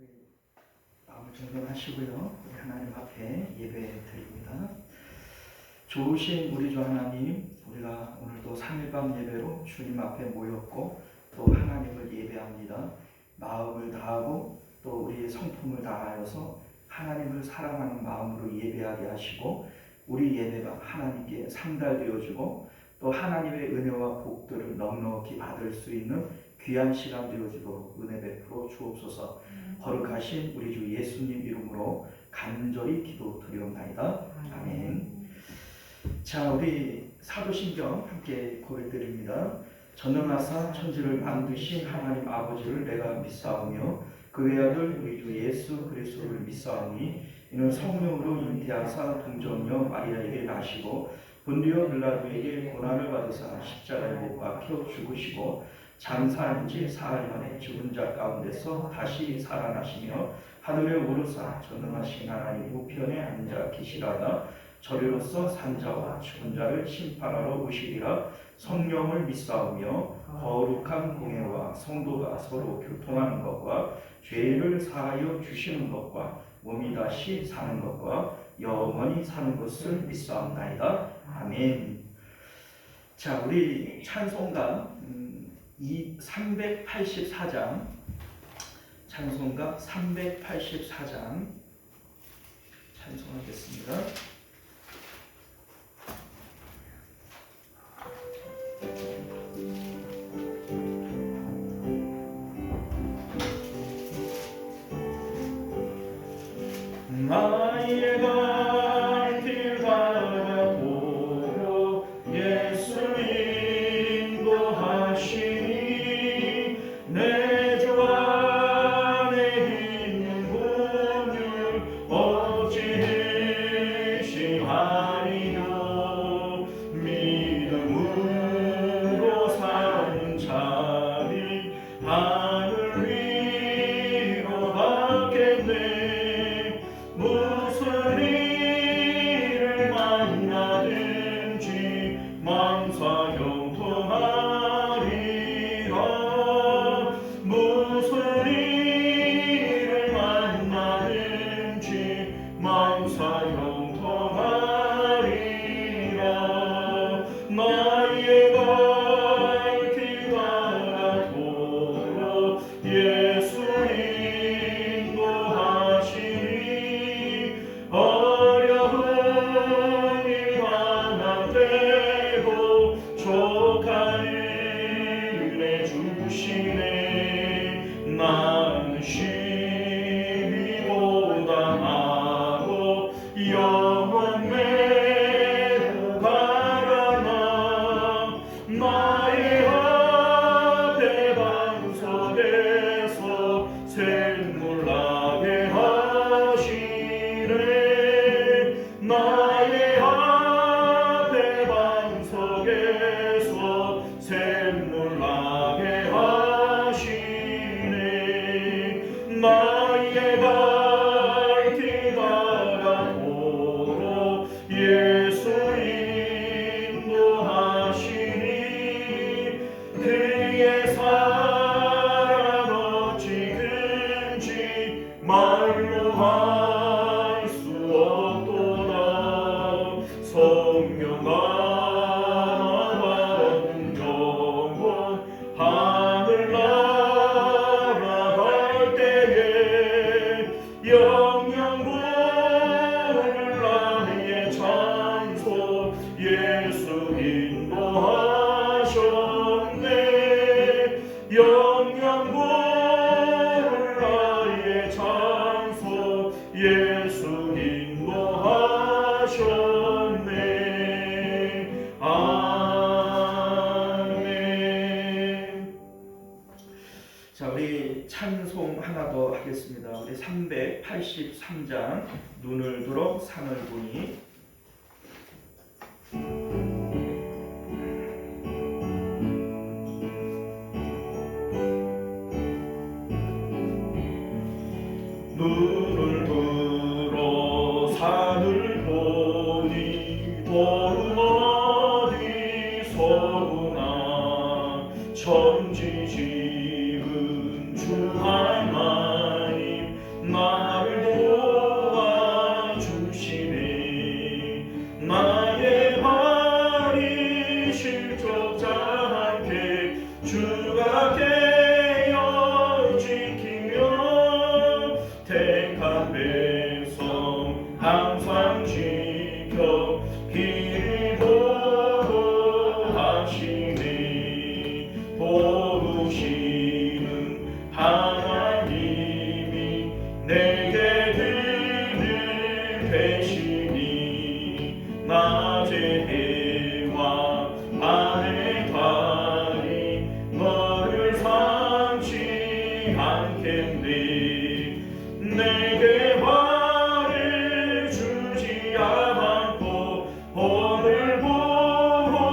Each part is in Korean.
우리 마음을 정돈하시고요. 우리 하나님 앞에 예배 드립니다. 좋으신 우리 주 하나님, 우리가 오늘도 3일밤 예배로 주님 앞에 모였고 또 하나님을 예배합니다. 마음을 다하고 또 우리의 성품을 다하여서 하나님을 사랑하는 마음으로 예배하게 하시고 우리 예배가 하나님께 상달되어지고 또 하나님의 은혜와 복들을 넉넉히 받을 수 있는 귀한 시간 되어지도록 은혜 베풀어 주옵소서. 거룩하신 우리 주 예수님 이름으로 간절히 기도드리옵나이다. 아멘. 자, 우리 사도신경 함께 고백드립니다. 전능하사 천지를 만드신 하나님 아버지를 내가 믿사오며 그 외아들 우리 주 예수 그리스도를 믿사오니 이는 성령으로 잉태하사 동정녀 마리아에게 나시고 본디오 빌라도에게 고난을 받으사 십자가에 못 박혀 죽으시고 장사한 지 사흘 만에 죽은 자 가운데서 다시 살아나시며 하늘에 오르사 전능하신 하나님 우편에 앉아 계시다가 저리로서 산자와 죽은 자를 심판하러 오시리라. 성령을 믿사오며 거룩한 공예와 성도가 서로 교통하는 것과 죄를 사하여 주시는 것과 몸이 다시 사는 것과 영원히 사는 것을 믿사옵나이다. 아멘. 자, 우리 찬송가 384장 찬송가 384장 찬송하겠습니다. 나의 갈 길 가도록 예수 인도하시니 내 주 안에 있는 긍휼 어찌 하리요. 믿음으로 사는 자리 하늘 위로 받겠네. 무슨 일을 만나든지 망사 형통하리라. 무슨 일을 만나든지 망사 형통하리라. 나의 갈 길 가도록 예수 어려운 일 완화되고 족한 은혜 주시네. 나는 심히 고단하고 영원 매우 바라나 나의 앞에 방석에서 샘물 나게 나의 앞에 방석에서 샘물 나게 하시네. 나의 갈 길 가도록 예수 인도하시니 그의 사랑 어찌 큰지 말로 할 수 없도다. 성령과 정원 하늘 날아갈 때에 영영 부를 나의 찬송 예수 인도하셨네. 영영 부를 나의 찬송 예수 인도하셨네. 아멘. 자, 우리 찬송 하나 더 하겠습니다. 우리 383장 눈을 들어 산을 보니. 눈을 들어 산을 보니 도름 어디서나 천지 지은 주 하나님 않겠네. 내게 화를 주지 않고 오늘 보호하시며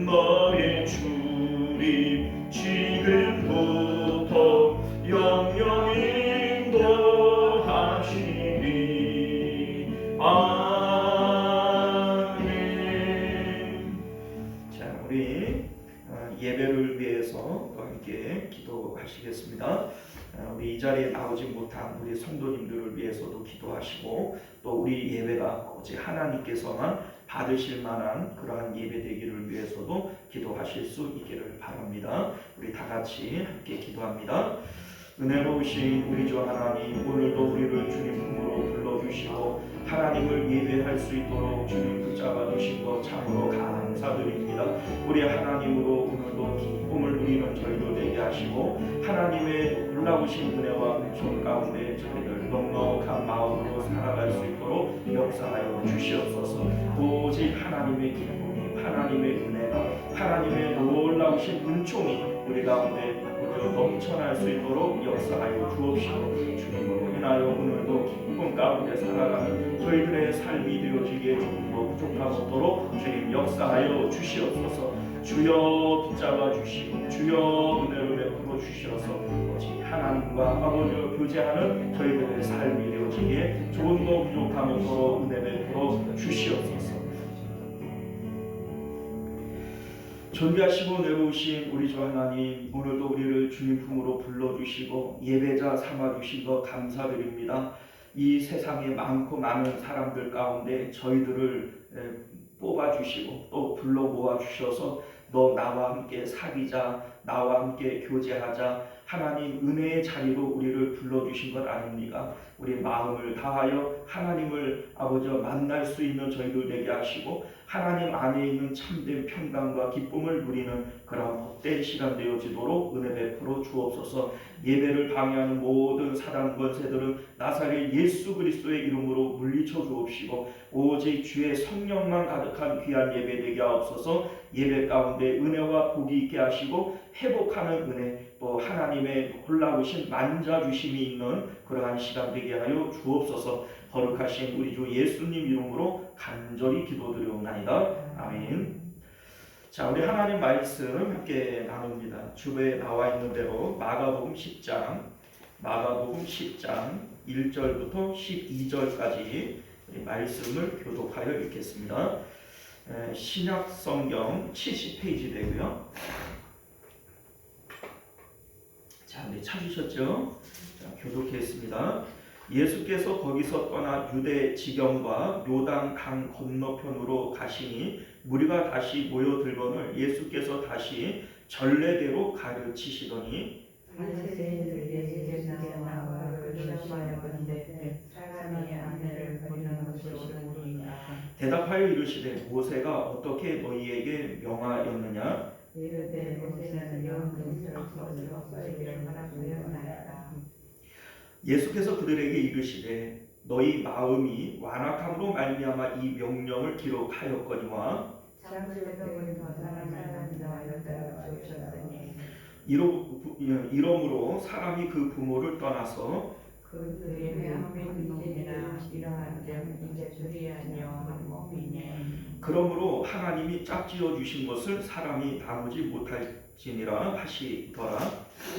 너의 주님 지금부터 영영 인도하시리. 아멘. 자, 우리 예배를 위해서 또 함께 기도하시겠습니다. 우리 이 자리에 나오지 못한 우리 성도님들을 위해서도 기도하시고, 또 우리 예배가 오직 하나님께서만 받으실 만한 그러한 예배 되기를 위해서도 기도하실 수 있기를 바랍니다. 우리 다 같이 함께 기도합니다. 은혜로우신 우리 주 하나님, 오늘도 우리를 주님 품으로 불러주시고 하나님을 예배할 수 있도록 주님 붙잡아 주신 것 참으로 감사드립니다. 우리 하나님으로 오늘도 기쁨을 누리는 저희들 되게 하시고, 하나님의 놀라우신 은혜와 은총 가운데 저희들 넉넉한 마음으로 살아갈 수 있도록 역사하여 주시옵소서. 오직 하나님의 기쁨이, 하나님의 은혜가, 하나님의 놀라우신 은총이 우리 가운데 넘쳐날 수 있도록 역사하여 주옵시고, 주님으로 인하여 오늘도 기쁨 가운데 살아가는 저희들의 삶이 되어지기에 조금 더 부족함 없도록 주님 역사하여 주시옵소서. 주여 붙잡아 주시고 주여 은혜로 베풀어 주셔서 오직 하나님과 아버지와 교제하는 저희들의 삶이 되어지기에 조금 더 부족함 없도록 은혜 베풀어 주시옵소서. 존귀하시고 내려오신 우리 주 하나님, 오늘도 우리를 주님 품으로 불러주시고 예배자 삼아주신 것 감사드립니다. 이 세상에 많고 많은 사람들 가운데 저희들을 뽑아주시고 또 불러 모아주셔서 너 나와 함께 사귀자, 나와 함께 교제하자, 하나님 은혜의 자리로 우리를 불러주신 것 아닙니까? 우리 마음을 다하여 하나님을 아버지 만날 수 있는 저희들 되게 하시고, 하나님 안에 있는 참된 평강과 기쁨을 누리는 그런 복된 시간 되어지도록 은혜 베풀어 주옵소서. 예배를 방해하는 모든 사단 권세들은 나사렛 예수 그리스도의 이름으로 물리쳐 주옵시고, 오직 주의 성령만 가득한 귀한 예배 되게 하옵소서. 예배 가운데 은혜와 복이 있게 하시고 회복하는 은혜, 또 하나님의 놀라우신 만져주심이 있는 그러한 시간 되게 하여 주옵소서. 거룩하신 우리 주 예수님 이름으로 간절히 기도드리옵나이다. 아멘. 자, 우리 하나님 말씀 함께 나눕니다. 주변에 나와 있는 대로 마가복음 10장 1절부터 12절까지 말씀을 교독하여 읽겠습니다. 신약 성경 70페이지 되고요. 자, 네, 찾으셨죠? 자, 교독했습니다. 예수께서 거기서 떠나 유대 지경과 요단 강 건너편으로 가시니 무리가 다시 모여들거늘 예수께서 다시 전례대로 가르치시더니, 바리새인들 예수께서 나와 시험하여 보는데 사람이 아내를 버리는 것이 옳으니까 대답하여 이르시되 모세가 어떻게 너희에게 명하였느냐? 이르되 모세는 연금술을 거두어 써이기를 하였나이다. 예수께서 그들에게 이르시되 너희 마음이 완악함으로 말미암아 이 명령을 기록하였거니와 장수의 덕은 더 사람을 만나하여 주셨으니 이러므로 사람이 그 부모를 떠나서 그들의 한민 놈이나 이러한 점 이제 둘이 아니여 한 몸이네. 그러므로 하나님이 짝지어 주신 것을 사람이 나누지 못할지니라 하시더라.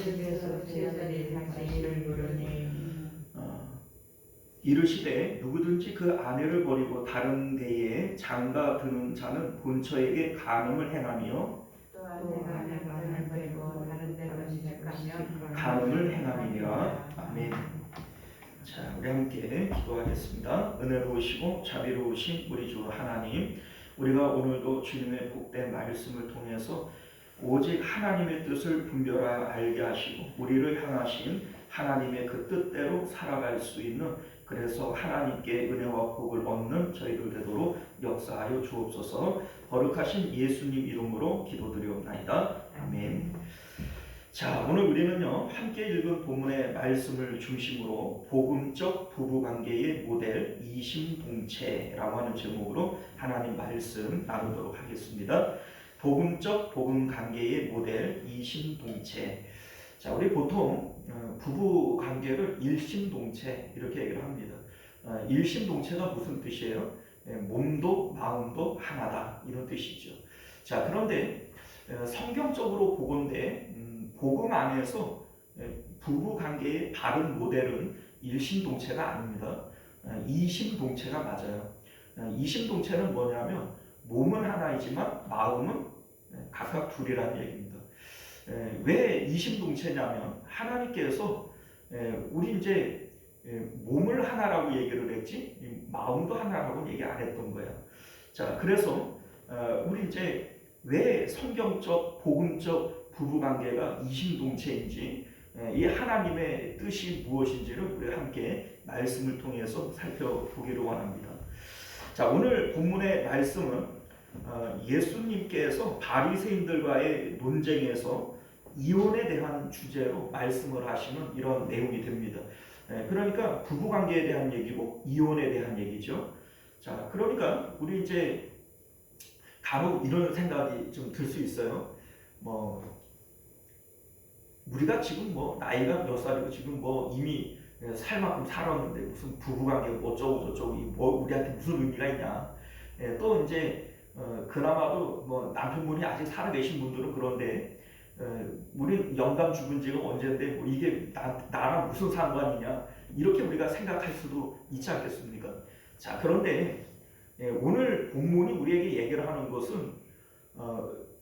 그래서 제자들이 다시 이를 부르니 이르시되 누구든지 그 아내를 버리고 다른 데에 장가 드는 자는 본처에게 간음을 행하며 또 아내가 버리고 다른 데로 시집가면 간음을 행함이니라. 아멘. 자, 우리 함께 기도하겠습니다. 은혜로우시고 자비로우신 우리 주 하나님, 우리가 오늘도 주님의 복된 말씀을 통해서 오직 하나님의 뜻을 분별하여 알게 하시고 우리를 향하신 하나님의 그 뜻대로 살아갈 수 있는, 그래서 하나님께 은혜와 복을 얻는 저희들 되도록 역사하여 주옵소서. 거룩하신 예수님 이름으로 기도드리옵나이다. 아멘. 자, 오늘 우리는요 함께 읽은 본문의 말씀을 중심으로 복음적 부부관계의 모델 이심동체라고 하는 제목으로 하나님 말씀 나누도록 하겠습니다. 복음적 복음 관계의 모델 이심동체. 자, 우리 보통 부부 관계를 일심동체 이렇게 얘기를 합니다. 일심동체가 무슨 뜻이에요? 몸도 마음도 하나다 이런 뜻이죠. 자, 그런데 성경적으로 보건대 복음 안에서 부부 관계의 바른 모델은 일심동체가 아닙니다. 이심동체가 맞아요. 이심동체는 뭐냐면 몸은 하나이지만 마음은 각각 둘이라는 얘기입니다. 왜 이심동체냐면 하나님께서 우리 이제 몸을 하나라고 얘기를 했지 마음도 하나라고 얘기 안 했던 거야. 자, 그래서 우리 이제 왜 성경적 복음적 부부관계가 이심동체인지 이 하나님의 뜻이 무엇인지를 우리 함께 말씀을 통해서 살펴보기를 원합니다. 자, 오늘 본문의 말씀은 예수님께서 바리새인들과의 논쟁에서 이혼에 대한 주제로 말씀을 하시는 이런 내용이 됩니다. 그러니까 부부관계에 대한 얘기고 이혼에 대한 얘기죠. 자, 그러니까 우리 이제 간혹 이런 생각이 좀 들 수 있어요. 우리가 지금 나이가 몇 살이고 지금 이미 살 만큼 살았는데 무슨 부부관계 어쩌고 저쩌고 우리한테 무슨 의미가 있냐. 또 이제 그나마도 남편분이 아직 살아계신 분들은 그런데 우리 영감 죽은 지가 언젠데 이게 나랑 무슨 상관이냐 이렇게 우리가 생각할 수도 있지 않겠습니까? 자, 그런데 오늘 본문이 우리에게 얘기를 하는 것은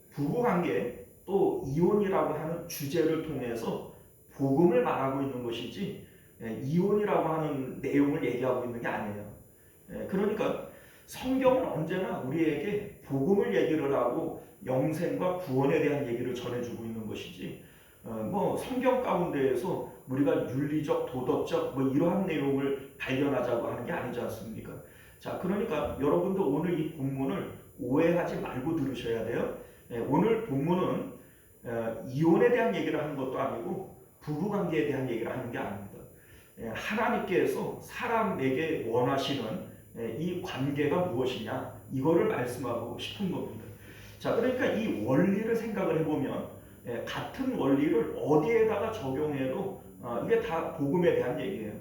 부부관계 또 이혼이라고 하는 주제를 통해서 복음을 말하고 있는 것이지 이혼이라고 하는 내용을 얘기하고 있는 게 아니에요. 그러니까 성경은 언제나 우리에게 복음을 얘기를 하고 영생과 구원에 대한 얘기를 전해주고 있는 것이지 성경 가운데에서 우리가 윤리적, 도덕적 이러한 내용을 발견하자고 하는 게 아니지 않습니까? 자, 그러니까 여러분도 오늘 이 본문을 오해하지 말고 들으셔야 돼요. 오늘 본문은 이혼에 대한 얘기를 하는 것도 아니고 부부관계에 대한 얘기를 하는 게 아닙니다. 하나님께서 사람에게 원하시는 이 관계가 무엇이냐 이거를 말씀하고 싶은 겁니다. 자, 그러니까 이 원리를 생각을 해보면 같은 원리를 어디에다가 적용해도 이게 다 복음에 대한 얘기예요.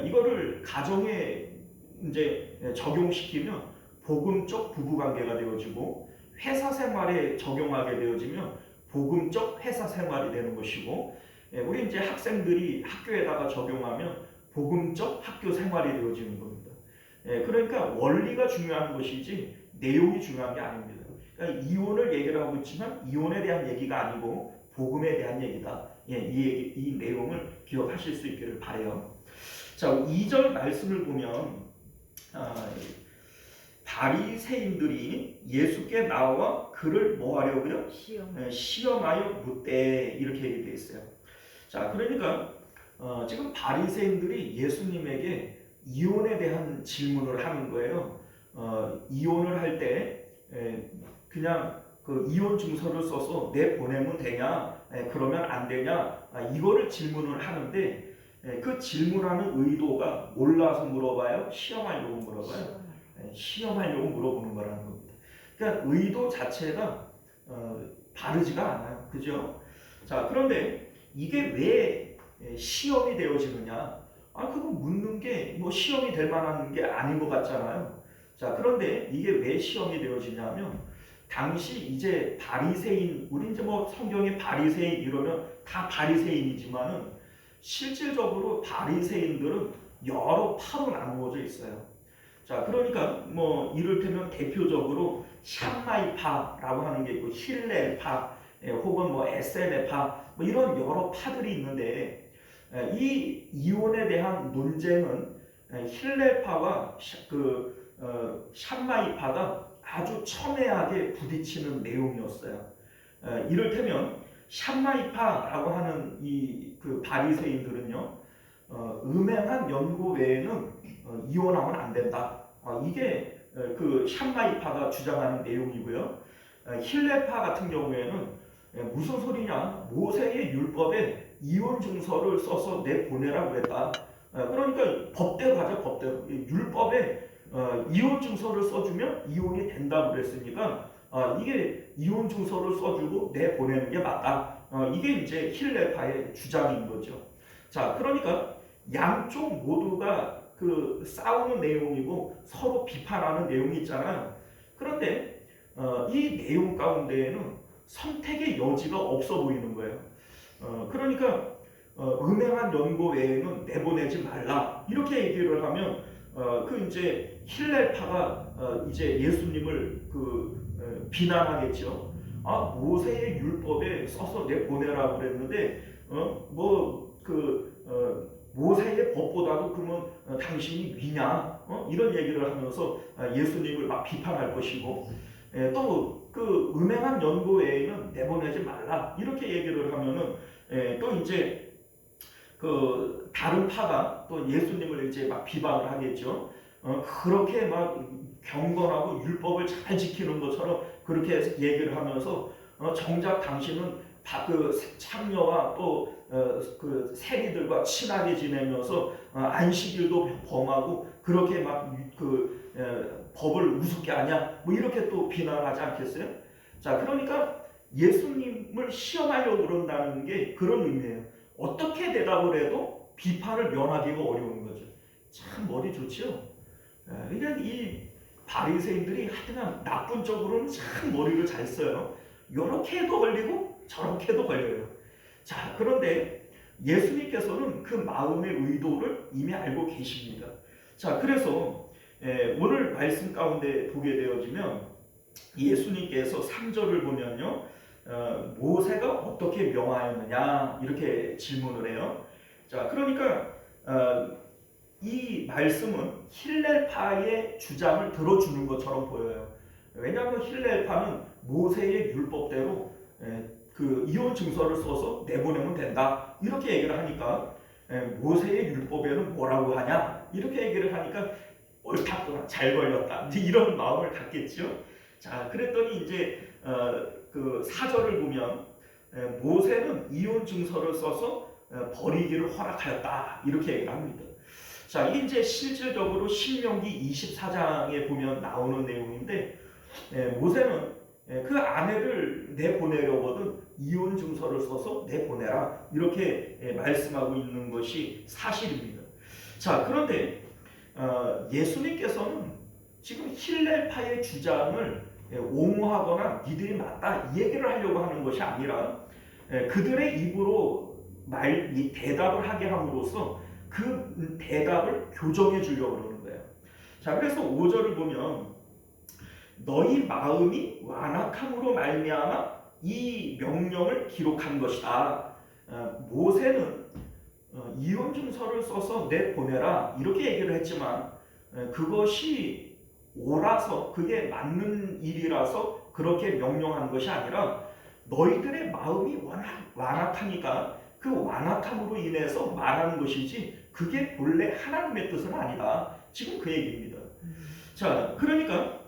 이거를 가정에 이제 적용시키면 복음적 부부관계가 되어지고 회사 생활에 적용하게 되어지면 복음적 회사 생활이 되는 것이고 우리 이제 학생들이 학교에다가 적용하면 복음적 학교 생활이 되어지는 겁니다. 그러니까 원리가 중요한 것이지 내용이 중요한 게 아닙니다. 그러니까 이혼을 얘기를 하고 있지만 이혼에 대한 얘기가 아니고 복음에 대한 얘기다. 이 내용을 기억하실 수 있기를 바라요. 자, 2절 말씀을 보면 바리새인들이 예수께 나와 그를 뭐하려고요? 시험하여 묻되 이렇게 얘기되어 있어요. 자, 그러니까 지금 바리새인들이 예수님에게 이혼에 대한 질문을 하는 거예요. 이혼을 할 때 그냥 그 이혼 증서를 써서 내보내면 되냐? 그러면 안 되냐? 이거를 질문을 하는데 그 질문하는 의도가 몰라서 물어봐요? 시험하려고 물어봐요? 시험하려고 물어보는 거라는 겁니다. 그러니까 의도 자체가 바르지가 않아요. 그죠? 자, 그런데 이게 왜 시험이 되어지느냐? 그거 묻는 게 시험이 될 만한 게 아닌 것 같잖아요. 자, 그런데 이게 왜 시험이 되어지냐면 당시 이제 바리새인, 우리 이제 성경에 바리새인 이러면 다 바리새인이지만은 실질적으로 바리새인들은 여러 파로 나누어져 있어요. 자, 그러니까 이를테면 대표적으로 샴마이파라고 하는 게 있고 힐렐파 혹은 에셀레파 이런 여러 파들이 있는데 이 이혼에 대한 논쟁은 힐렐파와 샴마이파가 아주 첨예하게 부딪히는 내용이었어요. 이를테면 샴마이파라고 하는 그 바리새인들은요, 음행한 연고 외에는 이혼하면 안 된다. 이게 그 샴마이파가 주장하는 내용이고요. 힐레파 같은 경우에는 무슨 소리냐? 모세의 율법에 이혼 증서를 써서 내보내라고 했다. 그러니까 법대로 가자, 법대로. 율법에 이혼 증서를 써주면 이혼이 된다고 그랬으니까 이게 이혼 증서를 써주고 내보내는 게 맞다. 이게 이제 힐레파의 주장인 거죠. 자, 그러니까 양쪽 모두가 그 싸우는 내용이고 서로 비판하는 내용이 있잖아요. 그런데 이 내용 가운데에는 선택의 여지가 없어 보이는 거예요. 그러니까 음행한 연고 외에는 내보내지 말라 이렇게 얘기를 하면 그 이제 힐렐파가 이제 예수님을 비난하겠죠. 모세의 율법에 써서 내보내라 그랬는데 모세의 법보다도 그러면 당신이 위냐 이런 얘기를 하면서 예수님을 막 비판할 것이고 또 그 음행한 연고 외에는 내보내지 말라 이렇게 얘기를 하면은 또 이제 그 다른 파가 또 예수님을 이제 막 비방을 하겠죠. 그렇게 막 경건하고 율법을 잘 지키는 것처럼 그렇게 얘기를 하면서 정작 당신은 그 창녀와 또 그 세리들과 친하게 지내면서 안식일도 범하고 그렇게 막 법을 우습게 하냐 뭐 이렇게 또 비난하지 않겠어요? 자, 그러니까 예수님을 시험하려고 그런다는 게 그런 의미예요. 어떻게 대답을 해도 비판을 면하기가 어려운 거죠. 참 머리 좋죠. 그러니까 이 바리새인들이 하여튼 나쁜 쪽으로는 참 머리를 잘 써요. 이렇게 해도 걸리고 저렇게 해도 걸려요. 자, 그런데 예수님께서는 그 마음의 의도를 이미 알고 계십니다. 자, 그래서 오늘 말씀 가운데 보게 되어지면 예수님께서 3절을 보면요. 모세가 어떻게 명하였느냐 이렇게 질문을 해요. 자, 그러니까 이 말씀은 힐렐파의 주장을 들어주는 것처럼 보여요. 왜냐하면 힐렐파는 모세의 율법대로 그 이혼 증서를 써서 내보내면 된다 이렇게 얘기를 하니까 모세의 율법에는 뭐라고 하냐 이렇게 얘기를 하니까 옳았구나 잘 걸렸다 이런 마음을 갖겠죠. 자, 그랬더니 이제 그 4절을 보면 모세는 이혼 증서를 써서 버리기를 허락하였다 이렇게 얘기를 합니다. 자, 이게 이제 실질적으로 신명기 24장에 보면 나오는 내용인데 모세는 그 아내를 내보내려거든 이혼 증서를 써서 내보내라 이렇게 말씀하고 있는 것이 사실입니다. 자, 그런데 예수님께서는 지금 힐렐파의 주장을 옹호하거나 니들이 맞다 이 얘기를 하려고 하는 것이 아니라 그들의 입으로 이 대답을 하게 함으로써 그 대답을 교정해 주려고 그러는 거예요. 자, 그래서 5절을 보면 너희 마음이 완악함으로 말미암아 이 명령을 기록한 것이다. 모세는 이혼 증서를 써서 내보내라 이렇게 얘기를 했지만 그것이 옳아서 그게 맞는 일이라서 그렇게 명령한 것이 아니라 너희들의 마음이 완악하니까 그 완악함으로 인해서 말하는 것이지 그게 본래 하나님의 뜻은 아니다. 지금 그 얘기입니다. 자, 그러니까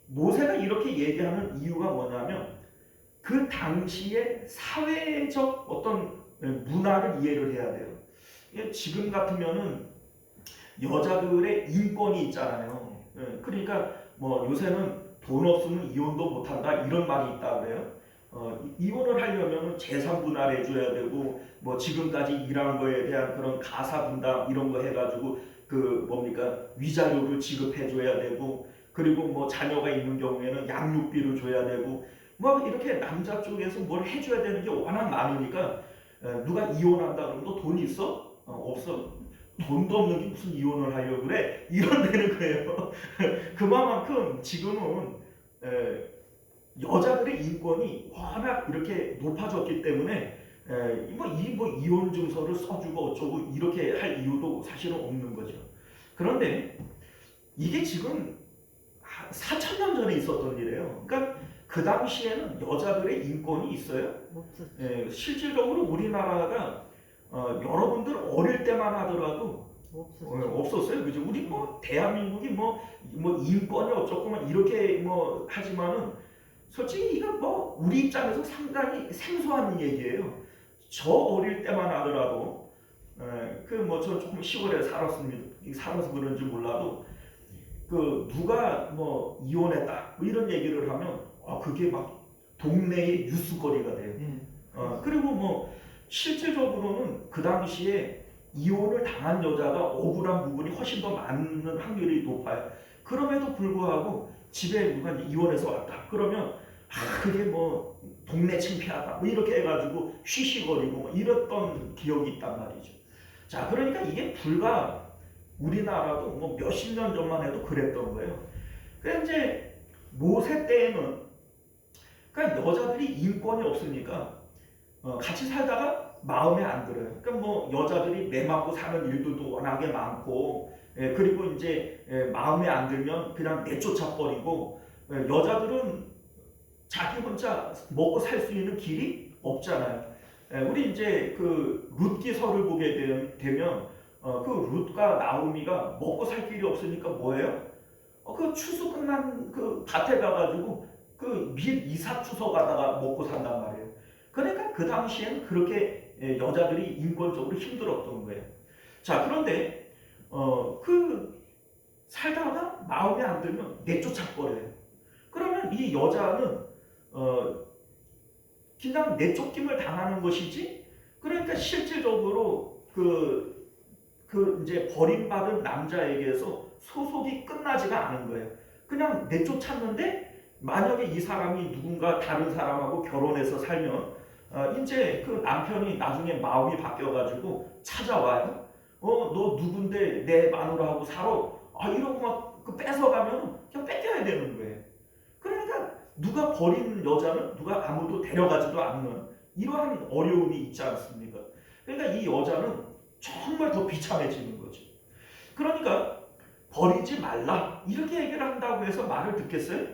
모세가 이렇게 얘기하는 이유가 뭐냐면 그 당시의 사회적 어떤 문화를 이해를 해야 돼요. 지금 같으면은 여자들의 인권이 있잖아요. 그러니까 뭐 요새는 돈 없으면 이혼도 못한다 이런 말이 있다 그래요. 이혼을 하려면 재산 분할해 줘야 되고 뭐 지금까지 일한 거에 대한 그런 가사 분담 이런 거 해가지고 그 뭡니까 위자료를 지급해 줘야 되고 그리고 뭐 자녀가 있는 경우에는 양육비를 줘야 되고 뭐 이렇게 남자 쪽에서 뭘 해줘야 되는 게 워낙 많으니까 누가 이혼한다 그러면 너 돈 있어? 없어. 돈도 없는 게 무슨 이혼을 하려고 그래? 이런 되는 거예요. 그만큼 지금은 여자들의 인권이 워낙 이렇게 높아졌기 때문에 이혼 증서를 써주고 어쩌고 이렇게 할 이유도 사실은 없는 거죠. 그런데 이게 지금 4,000년 전에 있었던 일이에요. 그러니까 그 당시에는 여자들의 인권이 있어요? 없었죠. 실질적으로 우리나라가 여러분들 어릴 때만 하더라도 없었어요. 그죠? 우리 뭐 대한민국이 뭐 인권이 어쩌고 이렇게 뭐 하지만은 솔직히 이건 뭐 우리 입장에서 상당히 생소한 얘기예요. 저 어릴 때만 하더라도 그 뭐 저 조금 시골에 살았습니다. 살아서 그런지 몰라도 누가 뭐 이혼했다 뭐 이런 얘기를 하면 그게 막 동네의 뉴스거리가 돼요. 그리고 뭐 실제적으로는 그 당시에 이혼을 당한 여자가 억울한 부분이 훨씬 더 많은 확률이 높아요. 그럼에도 불구하고 집에 누가 이혼해서 왔다 그러면 그게 뭐 동네 창피하다 뭐 이렇게 해가지고 쉬쉬거리고 뭐 이랬던 기억이 있단 말이죠. 자, 그러니까 이게 불과 우리나라도 뭐 몇십 년 전만 해도 그랬던 거예요. 그래서 이제 모세 때에는 그러니까 여자들이 인권이 없으니까 같이 살다가 마음에 안 들어요. 그러니까 뭐 여자들이 매 맞고 사는 일들도 워낙에 많고, 그리고 이제 마음에 안 들면 그냥 내쫓아 버리고, 여자들은 자기 혼자 먹고 살 수 있는 길이 없잖아요. 우리 이제 그 룻기서를 보게 되면 그 룻과 나오미가 먹고 살 길이 없으니까 뭐예요? 그 추수 끝난 그 밭에 가가지고 그 밀 이삭 주워 가다가 먹고 산단 말이에요. 그러니까 그 당시에는 그렇게 여자들이 인권적으로 힘들었던 거예요. 자, 그런데 그 살다가 마음에 안 들면 내쫓아 버려요. 그러면 이 여자는 그냥 내쫓김을 당하는 것이지. 그러니까 실질적으로 이제 버림받은 남자에게서 소속이 끝나지가 않은 거예요. 그냥 내쫓았는데 만약에 이 사람이 누군가 다른 사람하고 결혼해서 살면 이제 그 남편이 나중에 마음이 바뀌어가지고 찾아와요. 너 누군데 내 마누라하고 살아? 이러고 막 그 뺏어가면 그냥 뺏겨야 되는 거예요. 그러니까 누가 버린 여자는 누가 아무도 데려가지도 않는 이러한 어려움이 있지 않습니까? 그러니까 이 여자는 정말 더 비참해지는 거죠. 그러니까 버리지 말라 이렇게 얘기를 한다고 해서 말을 듣겠어요?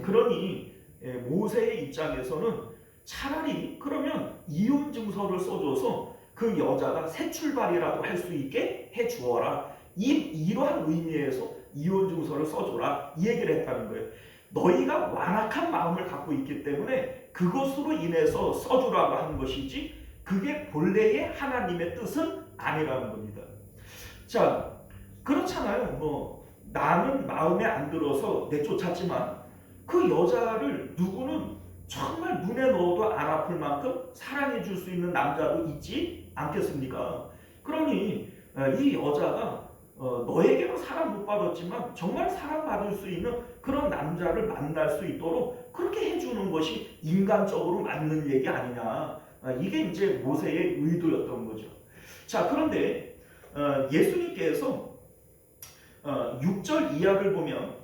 그러니 모세의 입장에서는 차라리 그러면 이혼 증서를 써줘서 그 여자가 새 출발이라도 할 수 있게 해 주어라. 이러한 의미에서 이혼 증서를 써줘라 이 얘기를 했다는 거예요. 너희가 완악한 마음을 갖고 있기 때문에 그것으로 인해서 써주라고 하는 것이지 그게 본래의 하나님의 뜻은 아니라는 겁니다. 자, 그렇잖아요. 뭐 나는 마음에 안 들어서 내쫓았지만 그 여자를 누구는 정말 눈에 넣어도 안 아플 만큼 사랑해 줄 수 있는 남자도 있지 않겠습니까? 그러니 이 여자가 너에게는 사랑 못 받았지만 정말 사랑받을 수 있는 그런 남자를 만날 수 있도록 그렇게 해주는 것이 인간적으로 맞는 얘기 아니냐. 이게 이제 모세의 의도였던 거죠. 자, 그런데 예수님께서 6절 이하를 보면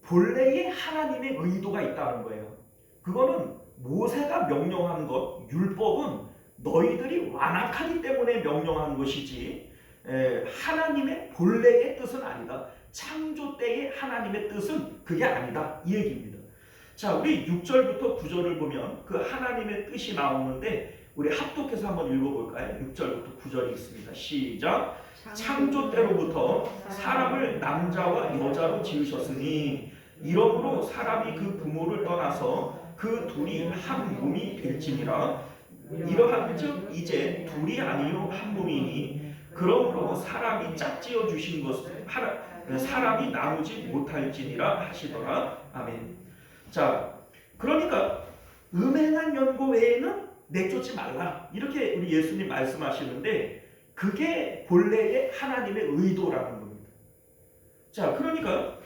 본래의 하나님의 의도가 있다는 거예요. 그거는 모세가 명령한 것, 율법은 너희들이 완악하기 때문에 명령한 것이지 하나님의 본래의 뜻은 아니다. 창조 때의 하나님의 뜻은 그게 아니다. 이 얘기입니다. 자, 우리 6절부터 9절을 보면 그 하나님의 뜻이 나오는데 우리 합독해서 한번 읽어볼까요? 6절부터 9절이 있습니다. 시작. 창조 때로부터 사람을 남자와 여자로 지으셨으니 이러므로 사람이 그 부모를 떠나서 그 둘이 한 몸이 될지니라. 이러한즉 이제 둘이 아니요 한 몸이니 그러므로 사람이 짝지어 주신 것은 사람이 나누지 못할지니라 하시더라. 아멘. 자, 그러니까 음행한 연고 외에는 내쫓지 말라 이렇게 우리 예수님 말씀하시는데 그게 본래의 하나님의 의도라는 겁니다. 자, 그러니까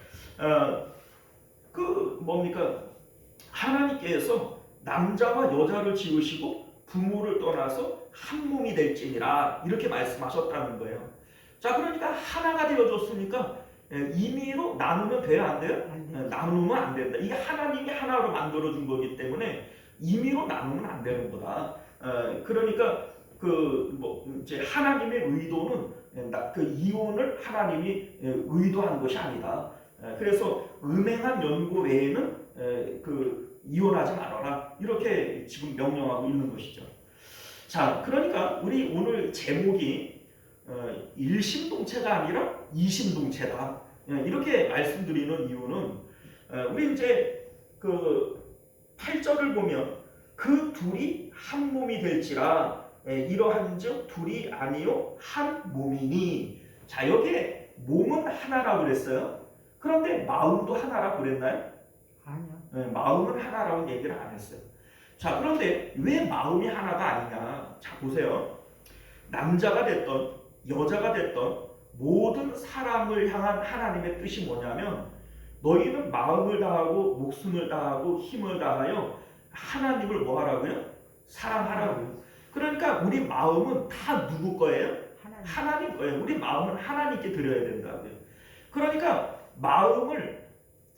뭡니까? 하나님께서 남자와 여자를 지으시고 부모를 떠나서 한 몸이 될지니라 이렇게 말씀하셨다는 거예요. 자, 그러니까 하나가 되어졌으니까 임의로 나누면 돼요, 안 돼요? 나누면 안 된다. 이게 하나님이 하나로 만들어준 거기 때문에 임의로 나누면 안 되는 거다. 그러니까 이제 하나님의 의도는 그 이혼을 하나님이 의도한 것이 아니다. 그래서 음행한 연고 외에는 이혼하지 말아라 이렇게 지금 명령하고 있는 것이죠. 자, 그러니까 우리 오늘 제목이 일심동체가 아니라 이심동체다 이렇게 말씀드리는 이유는 우리 이제 8절을 보면 그 둘이 한 몸이 될지라 이러한즉 둘이 아니요 한 몸이니. 자, 여기에 몸은 하나라고 그랬어요. 그런데 마음도 하나라고 그랬나요? 아니요. 네, 마음은 하나라고 얘기를 안 했어요. 자, 그런데 왜 마음이 하나가 아니냐? 자, 보세요. 남자가 됐던 여자가 됐던 모든 사람을 향한 하나님의 뜻이 뭐냐면 너희는 마음을 다하고 목숨을 다하고 힘을 다하여 하나님을 뭐 하라고요? 사랑하라고요. 그러니까 우리 마음은 다 누구 거예요? 하나님 거예요. 우리 마음은 하나님께 드려야 된다고요. 그러니까 마음을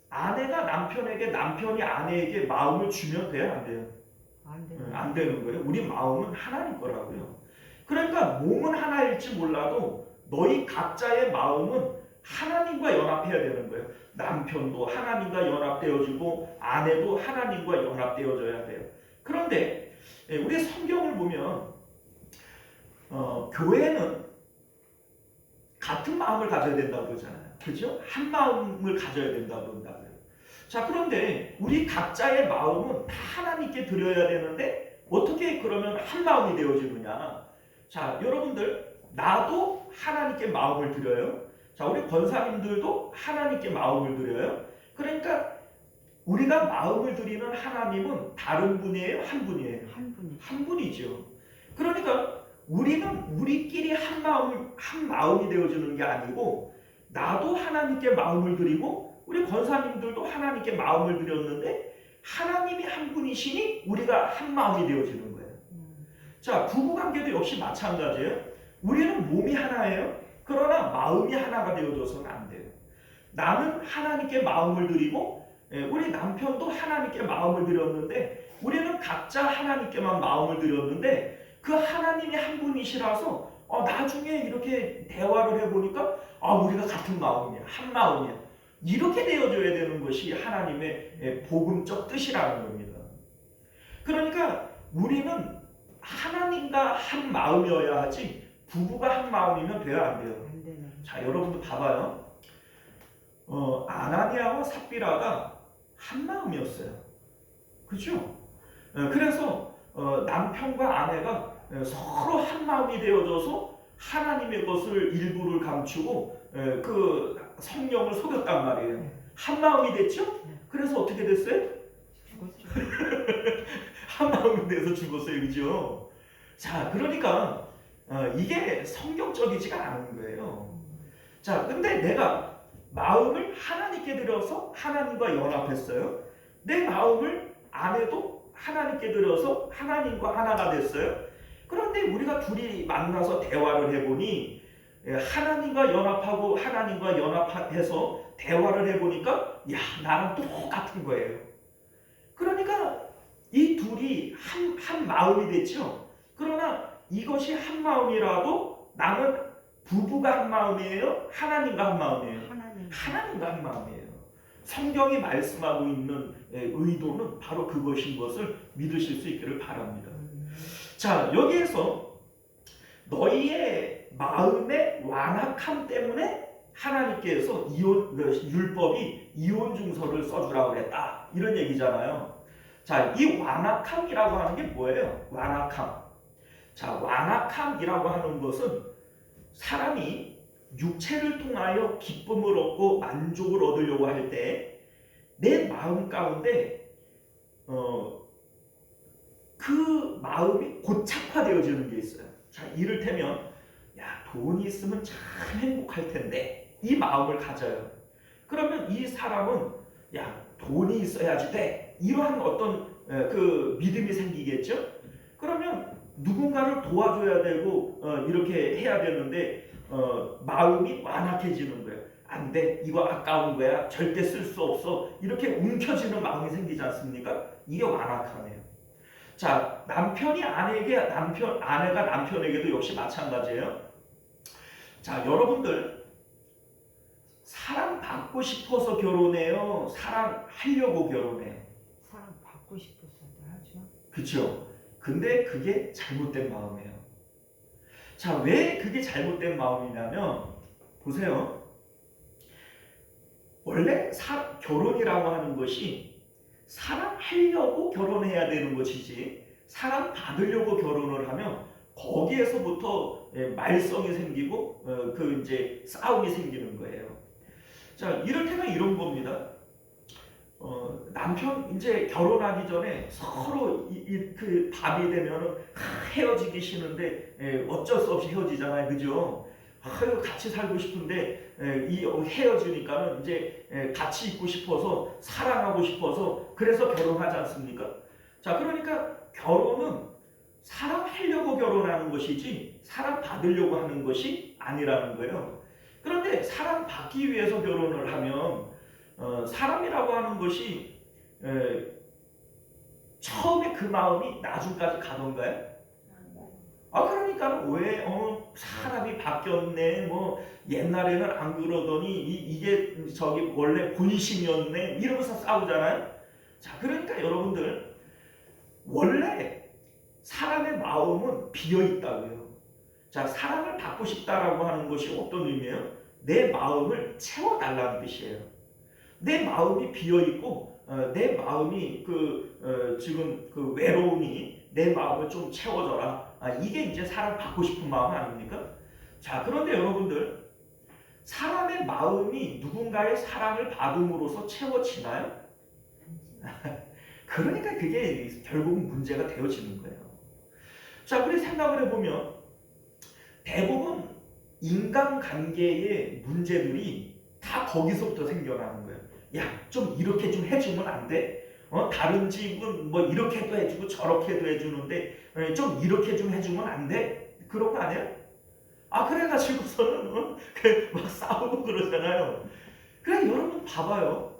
아내가 남편에게 남편이 아내에게 마음을 주면 돼요? 안 돼요? 안 되는 거예요. 우리 마음은 하나님 거라고요. 그러니까 몸은 하나일지 몰라도 너희 각자의 마음은 하나님과 연합해야 되는 거예요. 남편도 하나님과 연합되어지고 아내도 하나님과 연합되어져야 돼요. 그런데 우리 성경을 보면 교회는 같은 마음을 가져야 된다고 그러잖아요. 그죠? 한 마음을 가져야 된다고 그런다고요. 자, 그런데 우리 각자의 마음은 다 하나님께 드려야 되는데 어떻게 그러면 한 마음이 되어지느냐? 자, 여러분들 나도 하나님께 마음을 드려요. 자, 우리 권사님들도 하나님께 마음을 드려요. 그러니까 우리가 마음을 드리는 하나님은 다른 분이에요? 한 분이에요? 한 분이죠. 그러니까 우리는 우리끼리 한 마음이 되어지는 게 아니고 나도 하나님께 마음을 드리고 우리 권사님들도 하나님께 마음을 드렸는데 하나님이 한 분이시니 우리가 한 마음이 되어지는 거예요. 자, 부부관계도 역시 마찬가지예요. 우리는 몸이 하나예요. 그러나 마음이 하나가 되어져서는 안 돼요. 나는 하나님께 마음을 드리고 우리 남편도 하나님께 마음을 드렸는데 우리는 각자 하나님께만 마음을 드렸는데 그 하나님이 한 분이시라서 나중에 이렇게 대화를 해보니까 우리가 같은 마음이야. 한 마음이야. 이렇게 되어줘야 되는 것이 하나님의 복음적 뜻이라는 겁니다. 그러니까 우리는 하나님과 한 마음이어야 하지 부부가 한 마음이면 돼요? 안 돼요? 안 되네. 자, 여러분도 봐봐요. 아나니아와 삽비라가 한 마음이었어요. 그죠? 그래서 남편과 아내가 서로 한 마음이 되어져서 하나님의 것을 일부를 감추고 그 성령을 속였단 말이에요. 한 마음이 됐죠? 그래서 어떻게 됐어요? 죽었죠. 한 마음이 돼서 죽었어요. 그죠? 자, 그러니까 이게 성경적이지가 않은 거예요. 자, 근데 내가 마음을 하나님께 드려서 하나님과 연합했어요. 내 마음을 아내도 하나님께 드려서 하나님과 하나가 됐어요. 그런데 우리가 둘이 만나서 대화를 해보니 하나님과 연합하고 하나님과 연합해서 대화를 해보니까 나랑 똑같은 거예요. 그러니까 이 둘이 한 마음이 됐죠. 그러나 이것이 한 마음이라도 나는 부부가 한 마음이에요? 하나님과 한 마음이에요? 하나님과 한 마음이에요. 성경이 말씀하고 있는 의도는 바로 그것인 것을 믿으실 수 있기를 바랍니다. 자, 여기에서 너희의 마음의 완악함 때문에 하나님께서 율법이 이혼증서를 써주라고 그랬다. 이런 얘기잖아요. 자, 이 완악함이라고 하는 게 뭐예요? 완악함. 자, 완악함이라고 하는 것은 사람이 육체를 통하여 기쁨을 얻고 만족을 얻으려고 할 때 내 마음 가운데 그 마음이 고착화되어지는 게 있어요. 자, 이를테면 돈이 있으면 참 행복할 텐데 이 마음을 가져요. 그러면 이 사람은 돈이 있어야지 돼. 이러한 어떤 그 믿음이 생기겠죠. 그러면 누군가를 도와줘야 되고 이렇게 해야 되는데 마음이 완악해지는 거예요. 안 돼. 이거 아까운 거야. 절대 쓸 수 없어. 이렇게 움켜쥐는 마음이 생기지 않습니까? 이게 완악함이에요. 자, 아내가 남편에게도 역시 마찬가지예요. 자, 여러분들 사랑받고 싶어서 결혼해요? 사랑하려고 결혼해요? 사랑받고 싶어서도 하죠. 그렇죠. 근데 그게 잘못된 마음이에요. 자, 왜 그게 잘못된 마음이냐면 보세요. 원래 결혼이라고 하는 것이 사랑하려고 결혼해야 되는 것이지 사랑받으려고 결혼을 하면 거기에서부터 말썽이 생기고 그 이제 싸움이 생기는 거예요. 자, 이를테면 이런 겁니다. 남편 이제 결혼하기 전에 서로 그 밤이 되면은 헤어지기 싫은데 어쩔 수 없이 헤어지잖아요, 그죠? 같이 살고 싶은데 이 헤어지니까는 이제 같이 있고 싶어서 사랑하고 싶어서 그래서 결혼하지 않습니까? 자, 그러니까 결혼은 사랑하려고 결혼하는 것이지 사랑받으려고 하는 것이 아니라는 거예요. 그런데 사랑받기 위해서 결혼을 하면 사람이라고 하는 것이 처음에 그 마음이 나중까지 가던가요? 그러니까 왜 사람이 바뀌었네, 뭐 옛날에는 안 그러더니 이게 저기 원래 본심이었네 이러면서 싸우잖아요. 자, 그러니까 여러분들 원래 사람의 마음은 비어 있다고요. 자, 사랑을 받고 싶다라고 하는 것이 어떤 의미예요? 내 마음을 채워달라는 뜻이에요. 내 마음이 비어 있고 내 마음이 지금 그 외로움이 내 마음을 좀 채워줘라. 이게 이제 사랑받고 싶은 마음 아닙니까? 자, 그런데 여러분들 사람의 마음이 누군가의 사랑을 받음으로써 채워지나요? 그러니까 그게 결국은 문제가 되어지는 거예요. 자, 그래 생각을 해보면 대부분 인간관계의 문제들이 다 거기서부터 생겨나는 거예요. 야, 좀 이렇게 좀 해주면 안 돼? 다른 집은 뭐 이렇게도 해주고 저렇게도 해주는데 좀 이렇게 좀 해주면 안 돼? 그런 거 아니에요? 그래가지고서는 막 싸우고 그러잖아요. 그래, 여러분 봐봐요.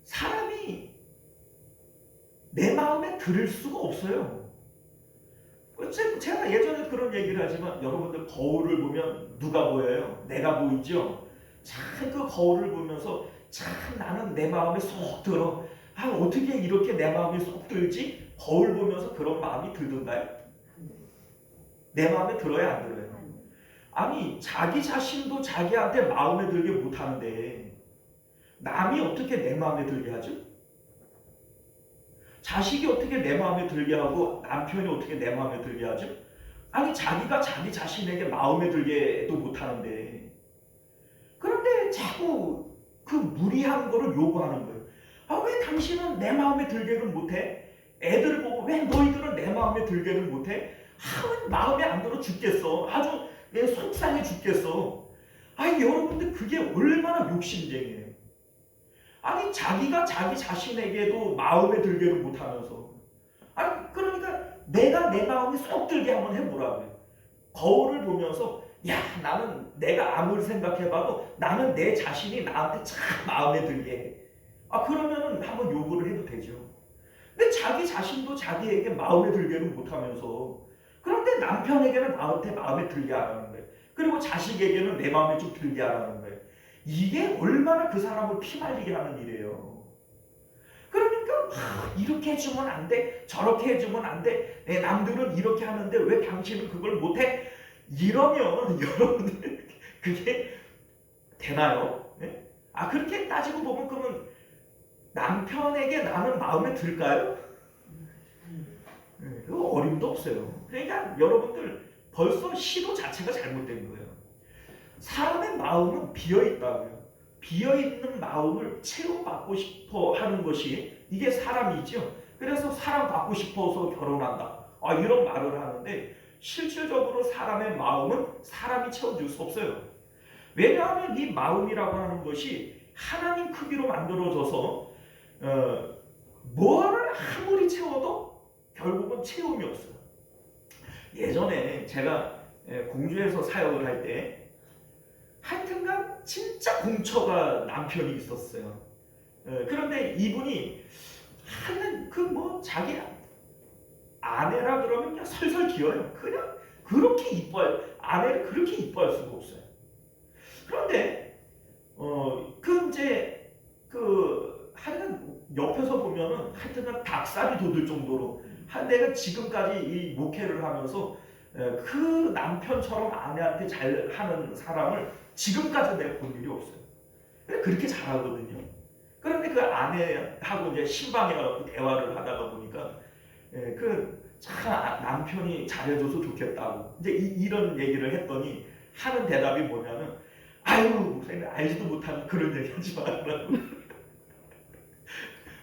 사람이 내 마음에 들을 수가 없어요. 제가 예전에 그런 얘기를 하지만 여러분들 거울을 보면 누가 보여요? 내가 보이죠? 참 그 거울을 보면서 참 나는 내 마음에 쏙 들어. 어떻게 이렇게 내 마음이 쏙 들지? 거울 보면서 그런 마음이 들던가요? 내 마음에 들어야 안 들어요? 아니, 자기 자신도 자기한테 마음에 들게 못하는데 남이 어떻게 내 마음에 들게 하죠? 자식이 어떻게 내 마음에 들게 하고 남편이 어떻게 내 마음에 들게 하죠? 아니, 자기가 자기 자신에게 마음에 들게도 못하는데 그런데 자꾸 그 무리한 거를 요구하는 거예요. 왜 당신은 내 마음에 들게는 못해? 애들 보고 왜 너희들은 내 마음에 들게는 못해? 마음에 안 들어 죽겠어. 아주 속상해 죽겠어. 여러분들 그게 얼마나 욕심쟁이에요. 아니, 자기가 자기 자신에게도 마음에 들게는 못하면서 그러니까 내가 내 마음에 쏙 들게 한번 해보라고요. 거울을 보면서 야, 나는 내가 아무리 생각해봐도 나는 내 자신이 나한테 참 마음에 들게 해. 그러면은 한번 요구를 해도 되죠. 근데 자기 자신도 자기에게 마음에 들게는 못하면서 그런데 남편에게는 나한테 마음에 들게 하라는 거예요. 그리고 자식에게는 내 마음에 좀 들게 하라는 거예요. 이게 얼마나 그 사람을 피말리게 하는 일이에요. 그러니까 이렇게 해주면 안 돼, 저렇게 해주면 안 돼, 남들은 이렇게 하는데 왜 당신은 그걸 못해? 이러면 여러분들 그게 되나요? 네? 그렇게 따지고 보면 그러면 남편에게 나는 마음에 들까요? 그거 어림도 없어요. 그러니까 여러분들 벌써 시도 자체가 잘못된 거예요. 사람의 마음은 비어있다고요. 비어있는 마음을 채워받고 싶어 하는 것이 이게 사람이죠. 그래서 사랑받고 싶어서 결혼한다. 이런 말을 하는데 실질적으로 사람의 마음은 사람이 채워줄 수 없어요. 왜냐하면 이 마음이라고 하는 것이 하나님 크기로 만들어져서 뭐를 아무리 채워도 결국은 채움이 없어요. 예전에 제가 공주에서 사역을 할 때 하여튼간 진짜 공처가 남편이 있었어요. 그런데 이분이 하는 자기 아내라 그러면 그냥 설설 기어요. 그냥 그렇게 이뻐요. 아내를 그렇게 이뻐할 수가 없어요. 그런데 하여튼 옆에서 보면은 하여튼간 닭살이 돋을 정도로 내가 지금까지 이 목회를 하면서 그 남편처럼 아내한테 잘하는 사람을 지금까지 내가 본 일이 없어요. 그렇게 잘하거든요. 그런데 그 아내하고 이제 신방에 가서 대화를 하다가 보니까 참 남편이 잘해줘서 좋겠다고 이제 이런 얘기를 했더니 하는 대답이 뭐냐면 아유 목사님 알지도 못하는 그런 얘기 하지 말라고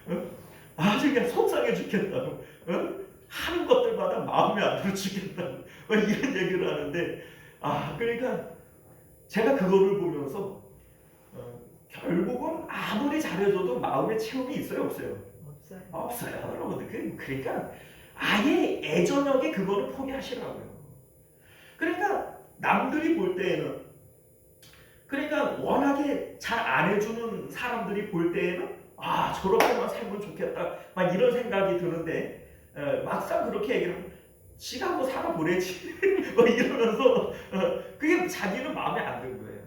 어? 아주 그냥 속상해 죽겠다고 어? 하는 것들마다 마음에 안 들어 죽겠다고 이런 얘기를 하는데 그러니까 제가 그거를 보면서 결국은 아무리 잘해줘도 마음의 체험이 있어요 없어요? 없어요. 없어요 여러분들. 그러니까 아예 애저녁에 그거를 포기하시라고요. 그러니까 남들이 볼 때에는 그러니까 워낙에 잘 안 해주는 사람들이 볼 때에는 저렇게만 살면 좋겠다 막 이런 생각이 드는데 막상 그렇게 얘기를 하면 지가 한번 살아보래지 이러면서 그게 자기는 마음에 안 드는 거예요.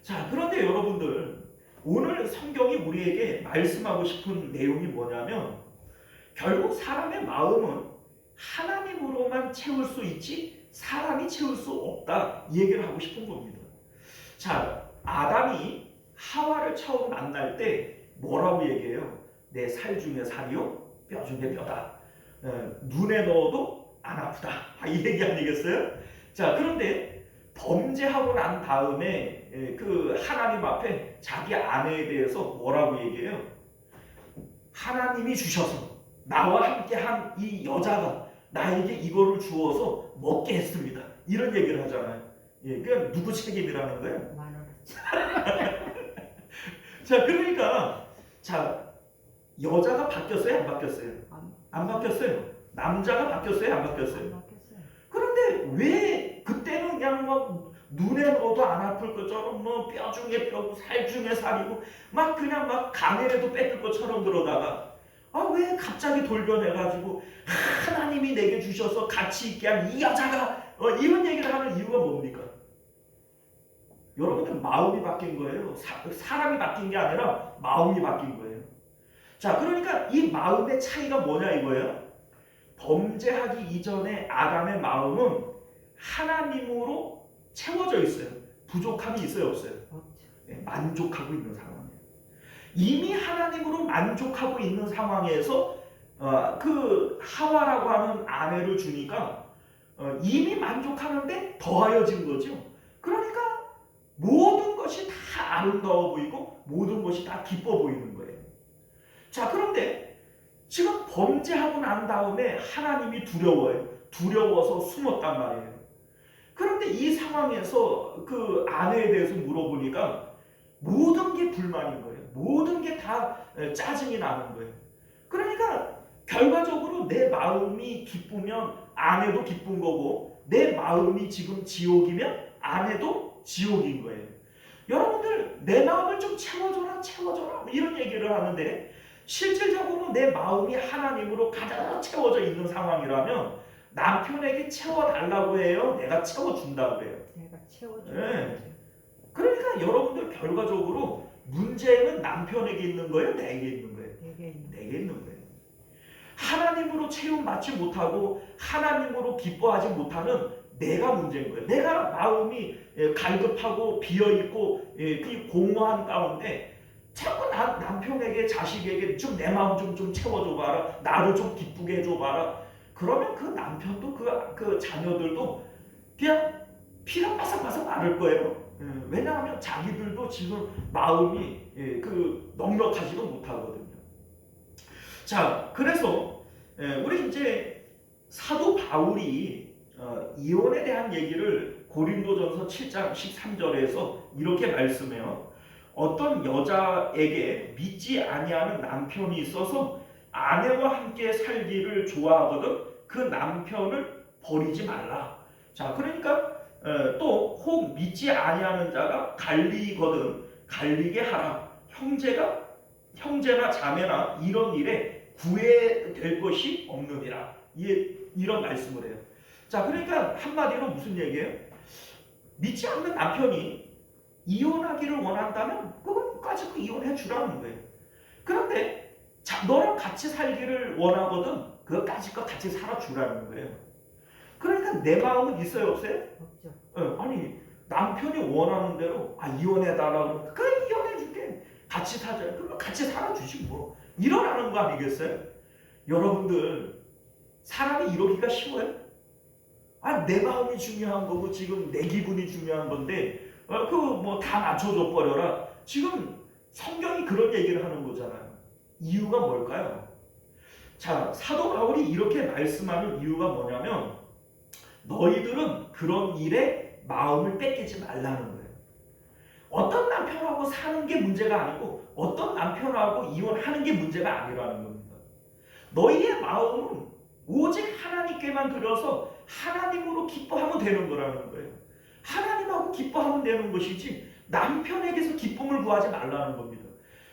자 그런데 여러분들 오늘 성경이 우리에게 말씀하고 싶은 내용이 뭐냐면 결국 사람의 마음은 하나님으로만 채울 수 있지 사람이 채울 수 없다 이 얘기를 하고 싶은 겁니다. 자 아담이 하와를 처음 만날 때 뭐라고 얘기해요? 내 살 중에 살이요 뼈 중에 뼈다. 눈에 넣어도 안 아프다. 이 얘기 아니겠어요? 자 그런데 범죄하고 난 다음에 그 하나님 앞에 자기 아내에 대해서 뭐라고 얘기해요? 하나님이 주셔서 나와 함께한 이 여자가 나에게 이거를 주어서 먹게 했습니다. 이런 얘기를 하잖아요. 그냥 누구 책임이라는 거예요? 만원어치. 자 그러니까 자 여자가 바뀌었어요? 안 바뀌었어요? 안 바뀌었어요. 남자가 바뀌었어요? 안 바뀌었어요? 안 바뀌었어요. 그런데 왜 그때는 그냥 막 눈에 넣어도 안 아플 것처럼 뭐 뼈 중에 뼈고 살 중에 살이고 막 그냥 막 가늘에도 뺏길 것처럼 그러다가 왜 갑자기 돌변해가지고 하나님이 내게 주셔서 같이 있게 한 이 여자가 이런 얘기를 하는 이유가 뭡니까? 여러분들 마음이 바뀐 거예요. 사람이 바뀐 게 아니라 마음이 바뀐 거예요. 자 그러니까 이 마음의 차이가 뭐냐 이거예요. 범죄하기 이전에 아담의 마음은 하나님으로 채워져 있어요. 부족함이 있어요 없어요? 없죠. 만족하고 있는 상황이에요. 이미 하나님으로 만족하고 있는 상황에서 그 하와라고 하는 아내를 주니까 이미 만족하는데 더하여진 거죠. 그러니까 모든 것이 다 아름다워 보이고 모든 것이 다 기뻐 보이는 거예요. 자 그런데 지금 범죄하고 난 다음에 하나님이 두려워요. 두려워서 숨었단 말이에요. 그런데 이 상황에서 그 아내에 대해서 물어보니까 모든 게 불만인 거예요. 모든 게 다 짜증이 나는 거예요. 그러니까 결과적으로 내 마음이 기쁘면 아내도 기쁜 거고 내 마음이 지금 지옥이면 아내도 지옥인 거예요. 여러분들 내 마음을 좀 채워줘라 이런 얘기를 하는데 실질적으로 내 마음이 하나님으로 가득 채워져 있는 상황이라면 남편에게 채워달라고 해요? 내가 채워준다고 해요? 내가 채워줘. 그러니까 여러분들 결과적으로 문제는 남편에게 있는 거예요? 내게 있는 거예요? 내게 있는 거예요. 하나님으로 채움받지 못하고 하나님으로 기뻐하지 못하는 내가 문제인 거예요. 내가 마음이 갈급하고 비어있고 공허한 가운데 자꾸 남편에게 자식에게 좀 내 마음 좀 채워줘봐라. 나를 좀 기쁘게 해줘봐라. 그러면 그 남편도 그 자녀들도 그냥 피가 바삭바삭 마를 거예요. 왜냐하면 자기들도 지금 마음이 넉넉하지도 못하거든요. 자, 그래서 우리 이제 사도 바울이 이혼에 대한 얘기를 고린도전서 7장 13절에서 이렇게 말씀해요. 어떤 여자에게 믿지 아니하는 남편이 있어서 아내와 함께 살기를 좋아하거든 그 남편을 버리지 말라. 자, 그러니까 또 혹 믿지 아니하는 자가 갈리거든 갈리게 하라. 형제나 자매나 이런 일에 구애될 것이 없느니라. 이런 말씀을 해요. 자, 그러니까 한마디로 무슨 얘기예요? 믿지 않는 남편이 이혼하기를 원한다면 그것까지 이혼해 주라는 거예요. 그런데 너랑 같이 살기를 원하거든 그것까지 같이 살아주라는 거예요. 그러니까 내 마음은 있어요 없어요? 없죠. 아니 남편이 원하는 대로 이혼해달라고 그래 이혼해줄게 같이 살자 그러면 같이 살아주지 뭐 이러라는 거 아니겠어요? 여러분들 사람이 이러기가 쉬워요? 내 마음이 중요한 거고 지금 내 기분이 중요한 건데 뭐 다 맞춰줘 버려라. 지금 성경이 그런 얘기를 하는 거잖아요. 이유가 뭘까요? 자, 사도 바울이 이렇게 말씀하는 이유가 뭐냐면 너희들은 그런 일에 마음을 뺏기지 말라는 거예요. 어떤 남편하고 사는 게 문제가 아니고 어떤 남편하고 이혼하는 게 문제가 아니라는 겁니다. 너희의 마음은 오직 하나님께만 드려서 하나님으로 기뻐하면 되는 거라는 거예요. 하나님하고 기뻐하면 되는 것이지 남편에게서 기쁨을 구하지 말라는 겁니다.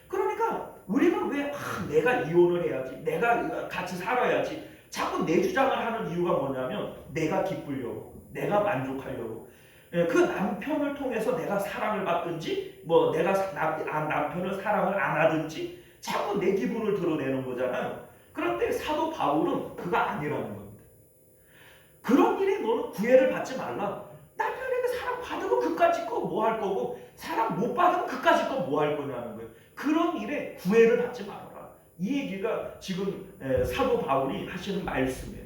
그러니까 우리는 왜 내가 이혼을 해야지, 내가 같이 살아야지 자꾸 내 주장을 하는 이유가 뭐냐면 내가 기쁘려고, 내가 만족하려고, 그 남편을 통해서 내가 사랑을 받든지 뭐 내가 남편을 사랑을 안 하든지 자꾸 내 기분을 드러내는 거잖아요. 그런데 사도 바울은 그거 아니라는 겁니다. 그런 일에 너는 구애를 받지 말라. 남편에게 사랑 받으면 그까짓 거 뭐 할 거고 사랑 못 받으면 그까짓 거 뭐 할 거냐는 거예요. 그런 일에 구애를 받지 말아라. 이 얘기가 지금 사도 바울이 하시는 말씀이에요.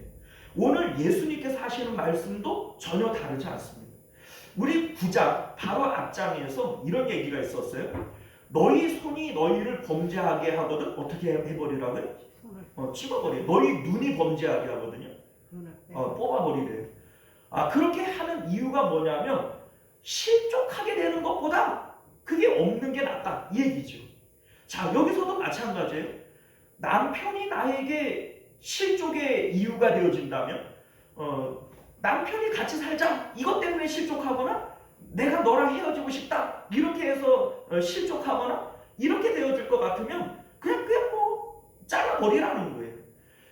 오늘 예수님께서 하시는 말씀도 전혀 다르지 않습니다. 우리 9장 바로 앞장에서 이런 얘기가 있었어요. 너희 손이 너희를 범죄하게 하거든 어떻게 해버리라고요? 찍어버려. 너희 눈이 범죄하게 하거든요. 뽑아버리래요. 그렇게 하는 이유가 뭐냐면 실족하게 되는 것보다 그게 없는 게 낫다 이 얘기죠. 자, 여기서도 마찬가지예요. 남편이 나에게 실족의 이유가 되어진다면 남편이 같이 살자 이것 때문에 실족하거나 내가 너랑 헤어지고 싶다 이렇게 해서 실족하거나 이렇게 되어질 것 같으면 그냥 뭐 잘라버리라는 거예요.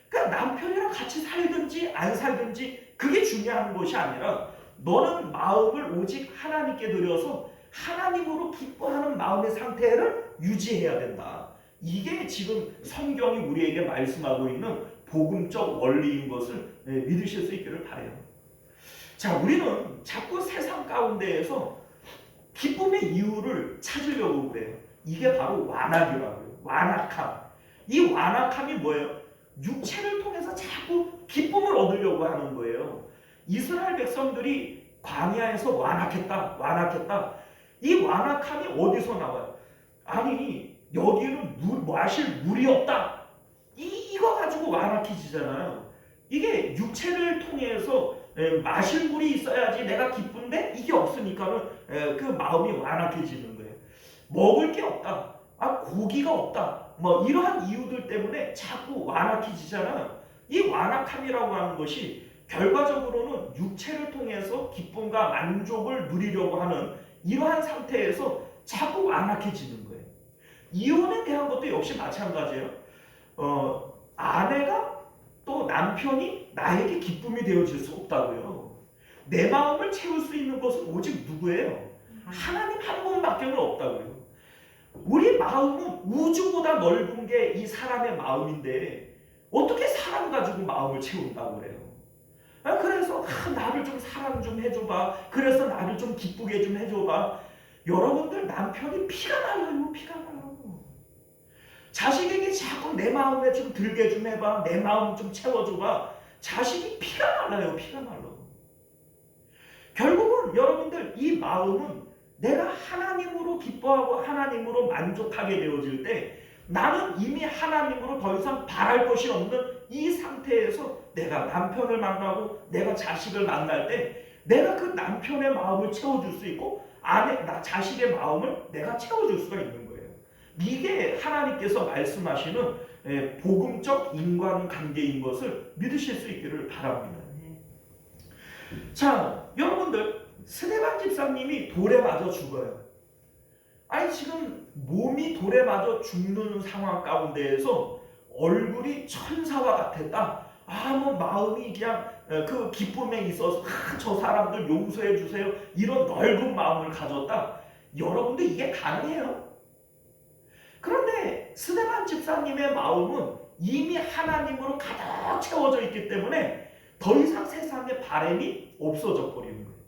그러니까 남편이랑 같이 살든지 안 살든지 그게 중요한 것이 아니라 너는 마음을 오직 하나님께 드려서 하나님으로 기뻐하는 마음의 상태를 유지해야 된다. 이게 지금 성경이 우리에게 말씀하고 있는 복음적 원리인 것을 믿으실 수 있기를 바라요. 자, 우리는 자꾸 세상 가운데에서 기쁨의 이유를 찾으려고 그래요. 이게 바로 완악이라고요. 완악함. 이 완악함이 뭐예요? 육체를 통해서 자꾸 기쁨을 얻으려고 하는 거예요. 이스라엘 백성들이 광야에서 완악했다. 이 완악함이 어디서 나와요? 아니 여기는 마실 물이 없다. 이거 가지고 완악해지잖아요. 이게 육체를 통해서 마실 물이 있어야지 내가 기쁜데 이게 없으니까는 그 마음이 완악해지는 거예요. 먹을 게 없다. 고기가 없다. 뭐 이러한 이유들 때문에 자꾸 완악해지잖아요. 이 완악함이라고 하는 것이 결과적으로는 육체를 통해서 기쁨과 만족을 누리려고 하는 이러한 상태에서 자꾸 완악해지는 거예요. 이혼에 대한 것도 역시 마찬가지예요. 아내가 또 남편이 나에게 기쁨이 되어질 수 없다고요. 내 마음을 채울 수 있는 것은 오직 누구예요? 하나님 한 분밖에 없다고요. 우리 마음은 우주보다 넓은 게 이 사람의 마음인데 어떻게 사람 가지고 마음을 채운다고 그래요? 그래서 나를 좀 사랑 좀 해줘봐. 그래서 나를 좀 기쁘게 좀 해줘봐. 여러분들 남편이 피가 나요. 자식에게 자꾸 내 마음에 좀 들게 좀 해봐. 내 마음 좀 채워줘봐. 자식이 피가 날라요. 결국은 여러분들 이 마음은 내가 하나님으로 기뻐하고 하나님으로 만족하게 되어질 때 나는 이미 하나님으로 더 이상 바랄 것이 없는 이 상태에서 내가 남편을 만나고 내가 자식을 만날 때 내가 그 남편의 마음을 채워줄 수 있고 자식의 마음을 내가 채워줄 수가 있는 거예요. 이게 하나님께서 말씀하시는 복음적 인간관계인 것을 믿으실 수 있기를 바랍니다. 자, 여러분들 스데반 집사님이 돌에 맞아 죽어요. 지금 몸이 돌에 맞아 죽는 상황 가운데에서 얼굴이 천사와 같았다. 뭐 마음이 그냥 그 기쁨에 있어서 저 사람들 용서해 주세요. 이런 넓은 마음을 가졌다. 여러분들 이게 가능해요? 그런데 스데반 집사님의 마음은 이미 하나님으로 가득 채워져 있기 때문에 더 이상 세상에 바람이 없어져 버리는 거예요.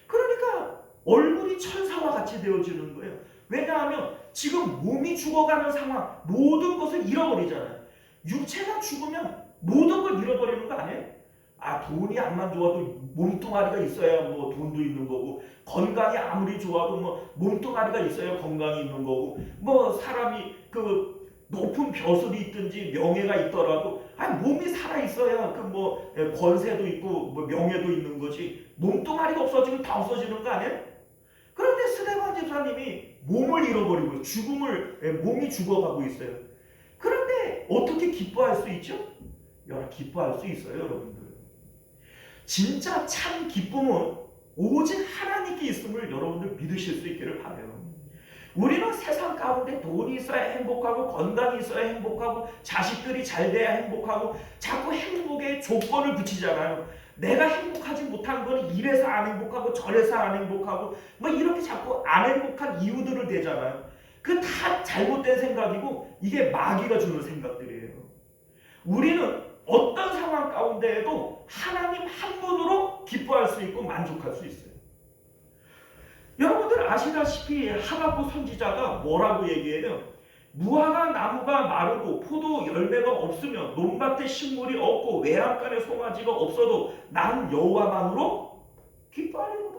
그러니까 얼굴이 천사와 같이 되어지는 거예요. 왜냐하면 지금 몸이 죽어가는 상황 모든 것을 잃어버리잖아요. 육체가 죽으면 모든 걸 잃어버리는 거 아니에요? 아, 돈이 암만 좋아도 몸뚱아리가 있어야 뭐 돈도 있는 거고, 건강이 아무리 좋아도 뭐 몸뚱아리가 있어야 건강이 있는 거고, 뭐 사람이 그 높은 벼슬이 있든지 명예가 있더라도 몸이 살아 있어야 그 뭐 권세도 있고 뭐 명예도 있는 거지. 몸뚱아리가 없어지면 다 없어지는 거 아니에요? 그런데 스데반 집사님이 몸을 잃어버리고 몸이 죽어가고 있어요. 그런데 어떻게 기뻐할 수 있죠? 기뻐할 수 있어요, 여러분들. 진짜 참 기쁨은 오직 하나님께 있음을 여러분들 믿으실 수 있기를 바라요. 우리는 세상 가운데 돈이 있어야 행복하고, 건강이 있어야 행복하고, 자식들이 잘 돼야 행복하고, 자꾸 행복에 조건을 붙이잖아요. 내가 행복하지 못한 건 이래서 안 행복하고 저래서 안 행복하고 뭐 이렇게 자꾸 안 행복한 이유들을 대잖아요. 그 다 잘못된 생각이고, 이게 마귀가 주는 생각들이에요. 우리는 어떤 상황 가운데에도 하나님 한 분으로 기뻐할 수 있고 만족할 수 있어요. 여러분들 아시다시피 하박국 선지자가 뭐라고 얘기해요? 무화과 나무가 마르고 포도 열매가 없으면 논밭에 식물이 없고 외양간에 송아지가 없어도 난 여호와만으로 기뻐하리로다.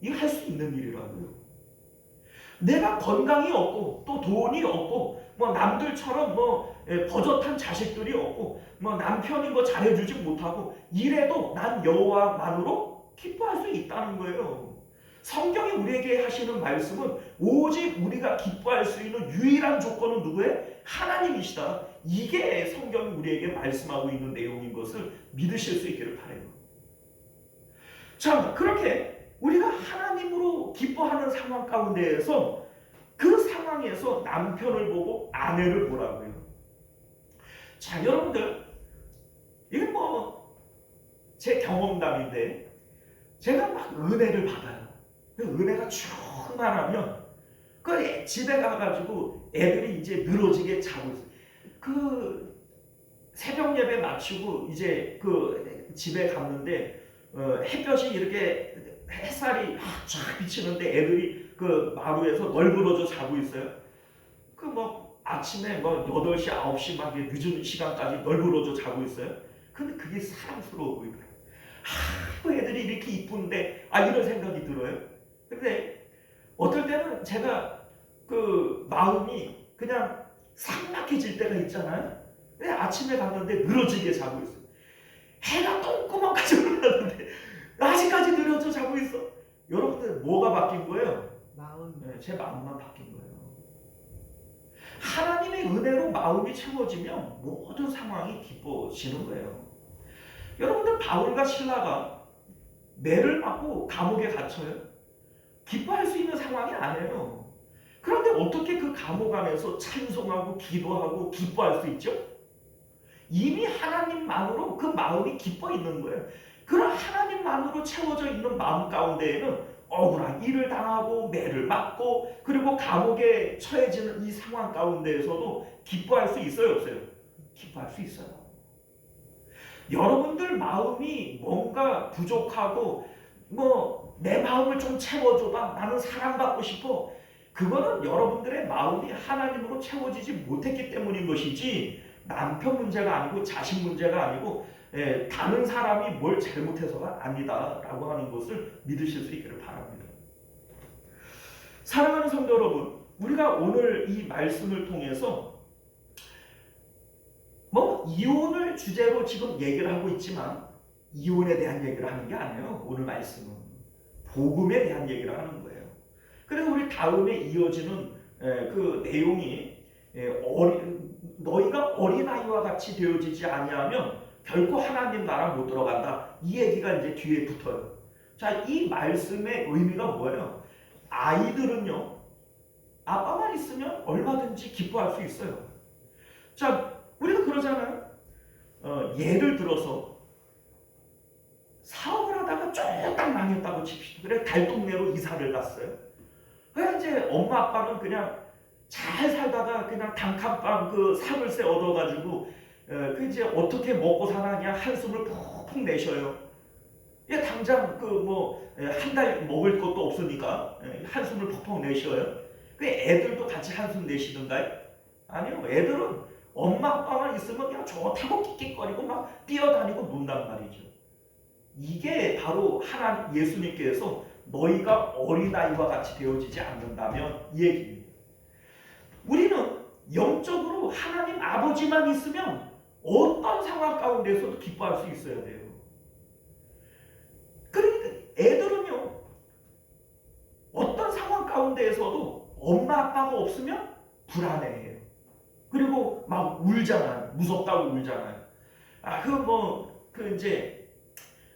이거 할 수 있는 일이라고요. 내가 건강이 없고 또 돈이 없고 뭐 남들처럼 뭐 버젓한 자식들이 없고 뭐 남편이 뭐 잘해주지 못하고 이래도 난 여호와만으로 기뻐할 수 있다는 거예요. 성경이 우리에게 하시는 말씀은 오직 우리가 기뻐할 수 있는 유일한 조건은 누구예요? 하나님이시다. 이게 성경이 우리에게 말씀하고 있는 내용인 것을 믿으실 수 있기를 바라요. 자, 그렇게 우리가 하나님으로 기뻐하는 상황 가운데에서 그 상황에서 남편을 보고 아내를 보라고요. 자, 여러분들, 이게 뭐 제 경험담인데 제가 막 은혜를 받아요. 은혜가 충만하면 그 집에 가가지고 애들이 이제 늘어지게 자고 있어요. 그 새벽 예배 마치고 이제 그 집에 갔는데 햇볕이 이렇게 햇살이 쫙 비치는데 애들이 그 마루에서 널브러져 자고 있어요. 그 뭐 아침에 뭐 8시, 9시 막 늦은 시간까지 널브러져 자고 있어요. 근데 그게 사랑스러워 보이더라고요. 그 애들이 이렇게 이쁜데 이런 생각이 들어요. 근데 어떨 때는 제가 그 마음이 그냥 삭막해질 때가 있잖아요. 근데 아침에 갔는데 늘어지게 자고 있어요. 해가 똥구멍까지 올랐는데 아직까지 늘어져 자고 있어. 여러분들 뭐가 바뀐 거예요? 마음. 네, 제 마음만 바뀐 거예요. 하나님의 은혜로 마음이 채워지면 모든 상황이 기뻐지는 거예요. 여러분들 바울과 실라가 매를 맞고 감옥에 갇혀요. 기뻐할 수 있는 상황이 아니에요. 그런데 어떻게 그 감옥 안에서 찬송하고 기도하고 기뻐할 수 있죠? 이미 하나님만으로 그 마음이 기뻐 있는 거예요. 그런 하나님만으로 채워져 있는 마음 가운데에는 억울한 일을 당하고 매를 맞고 그리고 감옥에 처해지는 이 상황 가운데에서도 기뻐할 수 있어요, 없어요? 기뻐할 수 있어요. 여러분들 마음이 뭔가 부족하고 뭐 내 마음을 좀 채워줘봐, 나는 사랑받고 싶어, 그거는 여러분들의 마음이 하나님으로 채워지지 못했기 때문인 것이지 남편 문제가 아니고 자식 문제가 아니고 다른 사람이 뭘 잘못해서가 아니다라고 하는 것을 믿으실 수 있기를 바랍니다. 사랑하는 성도 여러분, 우리가 오늘 이 말씀을 통해서 뭐 이혼을 주제로 지금 얘기를 하고 있지만 이혼에 대한 얘기를 하는 게 아니에요. 오늘 말씀은 복음에 대한 얘기를 하는 거예요. 그래서 우리 다음에 이어지는 그 내용이 너희가 어린아이와 같이 되어지지 아니하면 결코 하나님 나라 못 들어간다. 이 얘기가 이제 뒤에 붙어요. 자, 이 말씀의 의미가 뭐예요? 아이들은요, 아빠만 있으면 얼마든지 기뻐할 수 있어요. 자, 우리가 그러잖아요. 예를 들어서 사업을 하다가 쫄딱 망했다고 칩시다. 그래 달동네로 이사를 갔어요. 그래 이제 엄마 아빠는 그냥 잘 살다가 그냥 단칸방 그 사물세 얻어가지고 그 이제 어떻게 먹고 사나 그냥 한숨을 푹푹 내셔요. 예, 당장 그 뭐 한 달 먹을 것도 없으니까 한숨을 푹푹 내셔요. 그 애들도 같이 한숨 내시던가요? 아니요. 애들은 엄마 아빠만 있으면 그냥 좋다고 끽끽거리고 막 뛰어다니고 논단 말이죠. 이게 바로 하나님 예수님께서 너희가 어린아이와 같이 되어지지 않는다면 이 얘기입니다. 우리는 영적으로 하나님 아버지만 있으면 어떤 상황 가운데서도 기뻐할 수 있어야 돼요. 그러니까 애들은요, 어떤 상황 가운데에서도 엄마 아빠가 없으면 불안해해요. 그리고 막 울잖아요. 무섭다고 울잖아요. 이제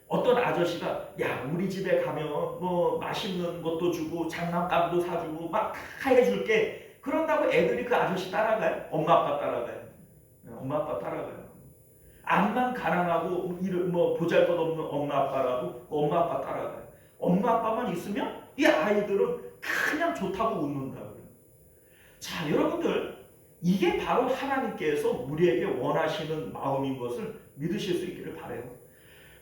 어떤 아저씨가 야 우리 집에 가면 뭐 맛있는 것도 주고 장난감도 사주고 막 다 해줄게. 그런다고 애들이 그 아저씨 따라가요? 엄마 아빠 따라가요? 엄마 아빠 따라가요. 암만 가난하고 보잘것없는 엄마 아빠라도 엄마 아빠 따라가요. 엄마 아빠만 있으면 이 아이들은 그냥 좋다고 웃는다고요. 자, 여러분들, 이게 바로 하나님께서 우리에게 원하시는 마음인 것을 믿으실 수 있기를 바라요.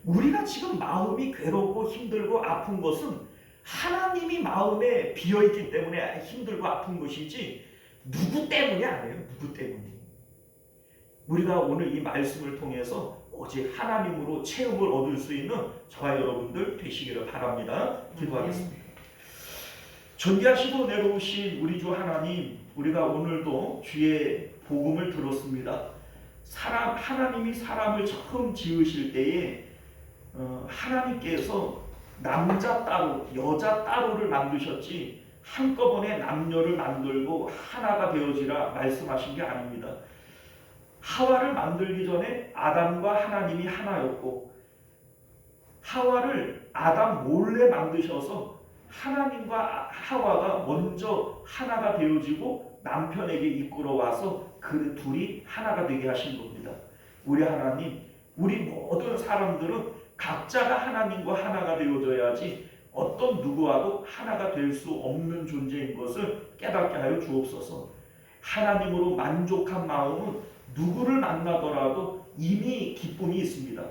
우리가 지금 마음이 괴롭고 힘들고 아픈 것은 하나님이 마음에 비어있기 때문에 힘들고 아픈 것이지 누구 때문이 아니에요. 누구 때문이. 우리가 오늘 이 말씀을 통해서 오직 하나님으로 체험을 얻을 수 있는 저와 여러분들 되시기를 바랍니다. 기도하겠습니다. 존귀하시고 내려오신 우리 주 하나님, 우리가 오늘도 주의 복음을 들었습니다. 하나님이 사람을 처음 지으실 때에 하나님께서 남자 따로, 여자 따로를 만드셨지 한꺼번에 남녀를 만들고 하나가 되어지라 말씀하신 게 아닙니다. 하와를 만들기 전에 아담과 하나님이 하나였고, 하와를 아담 몰래 만드셔서 하나님과 하와가 먼저 하나가 되어지고 남편에게 이끌어와서 그 둘이 하나가 되게 하신 겁니다. 우리 하나님, 우리 모든 사람들은 각자가 하나님과 하나가 되어져야지 어떤 누구와도 하나가 될 수 없는 존재인 것을 깨닫게 하여 주옵소서. 하나님으로 만족한 마음은 누구를 만나더라도 이미 기쁨이 있습니다.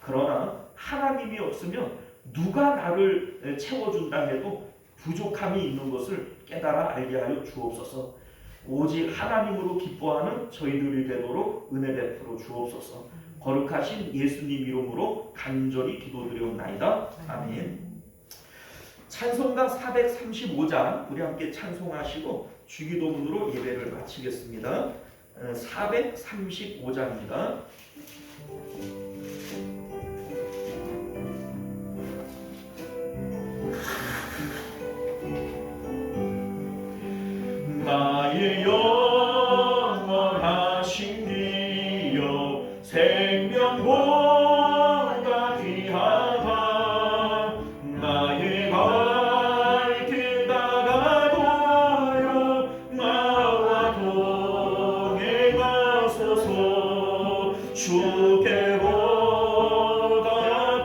그러나 하나님이 없으면 누가 나를 채워준다 해도 부족함이 있는 것을 깨달아 알게 하여 주옵소서. 오직 하나님으로 기뻐하는 저희들이 되도록 은혜 베풀어 주옵소서. 거룩하신 예수님 이름으로 간절히 기도드리옵나이다. 아멘. 찬송가 435장 우리 함께 찬송하시고 주기도문으로 예배를 마치겠습니다. 435장입니다. 나의 영원하신 기여 생명보다 귀하다. 나의 갈 길 다가도록 나와 동행하소서. 주께보다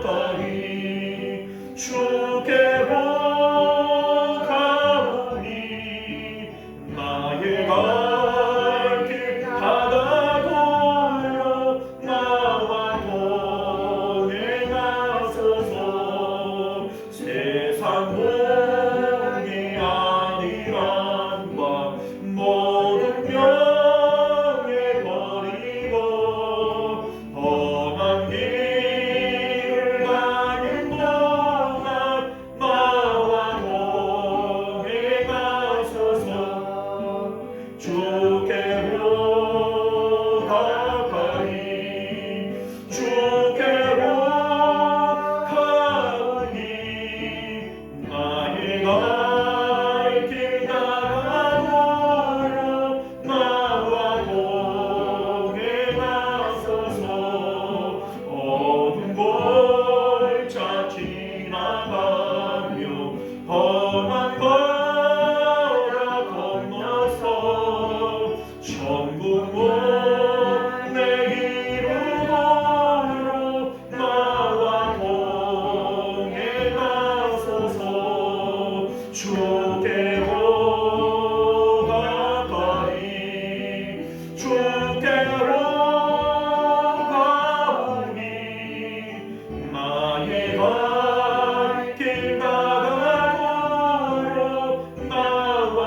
가까이 주께로 가오니 나의 갈 길 다가도록 나와 동행하소서. 세상 복이 아니란 바 모든 명예 버리고 험한 길을 가는 동안 나와 동행하소서. 주께로 가까이 주께로 가오니 나의 갈 길 다가도록 나와 동행하소서. 어두운 골짜 지나가며 험한 바다 건너서 천국 내 이름으로 나와 동행하소서. 주께로 가까이 주께로 가오니 나의 갈 길 다가도록 나와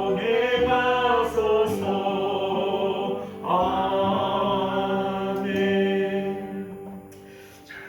동행하소서.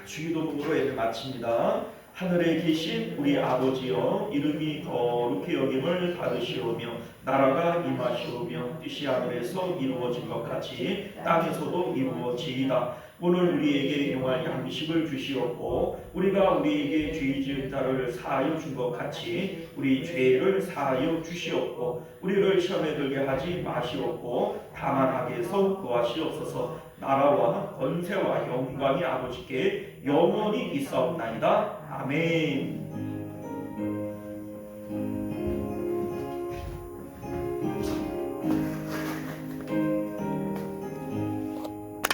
주기도문으로 예배 마칩니다. 하늘에 계신 우리 아버지여, 이름이 거룩히 여김을 받으시오며 나라가 임하시오며 뜻이 하늘에서 이루어진 것 같이 땅에서도 이루어지이다. 오늘 우리에게 용할 양식을 주시옵고 우리가 우리에게 죄 지은 자를 사하여 준 것 같이 우리 죄를 사하여 주시옵고 우리를 시험에 들게 하지 마시옵고 다만 악에서 구하시옵소서. 나라와 권세와 영광이 아버지께 영원히 있사옵나이다. 아멘.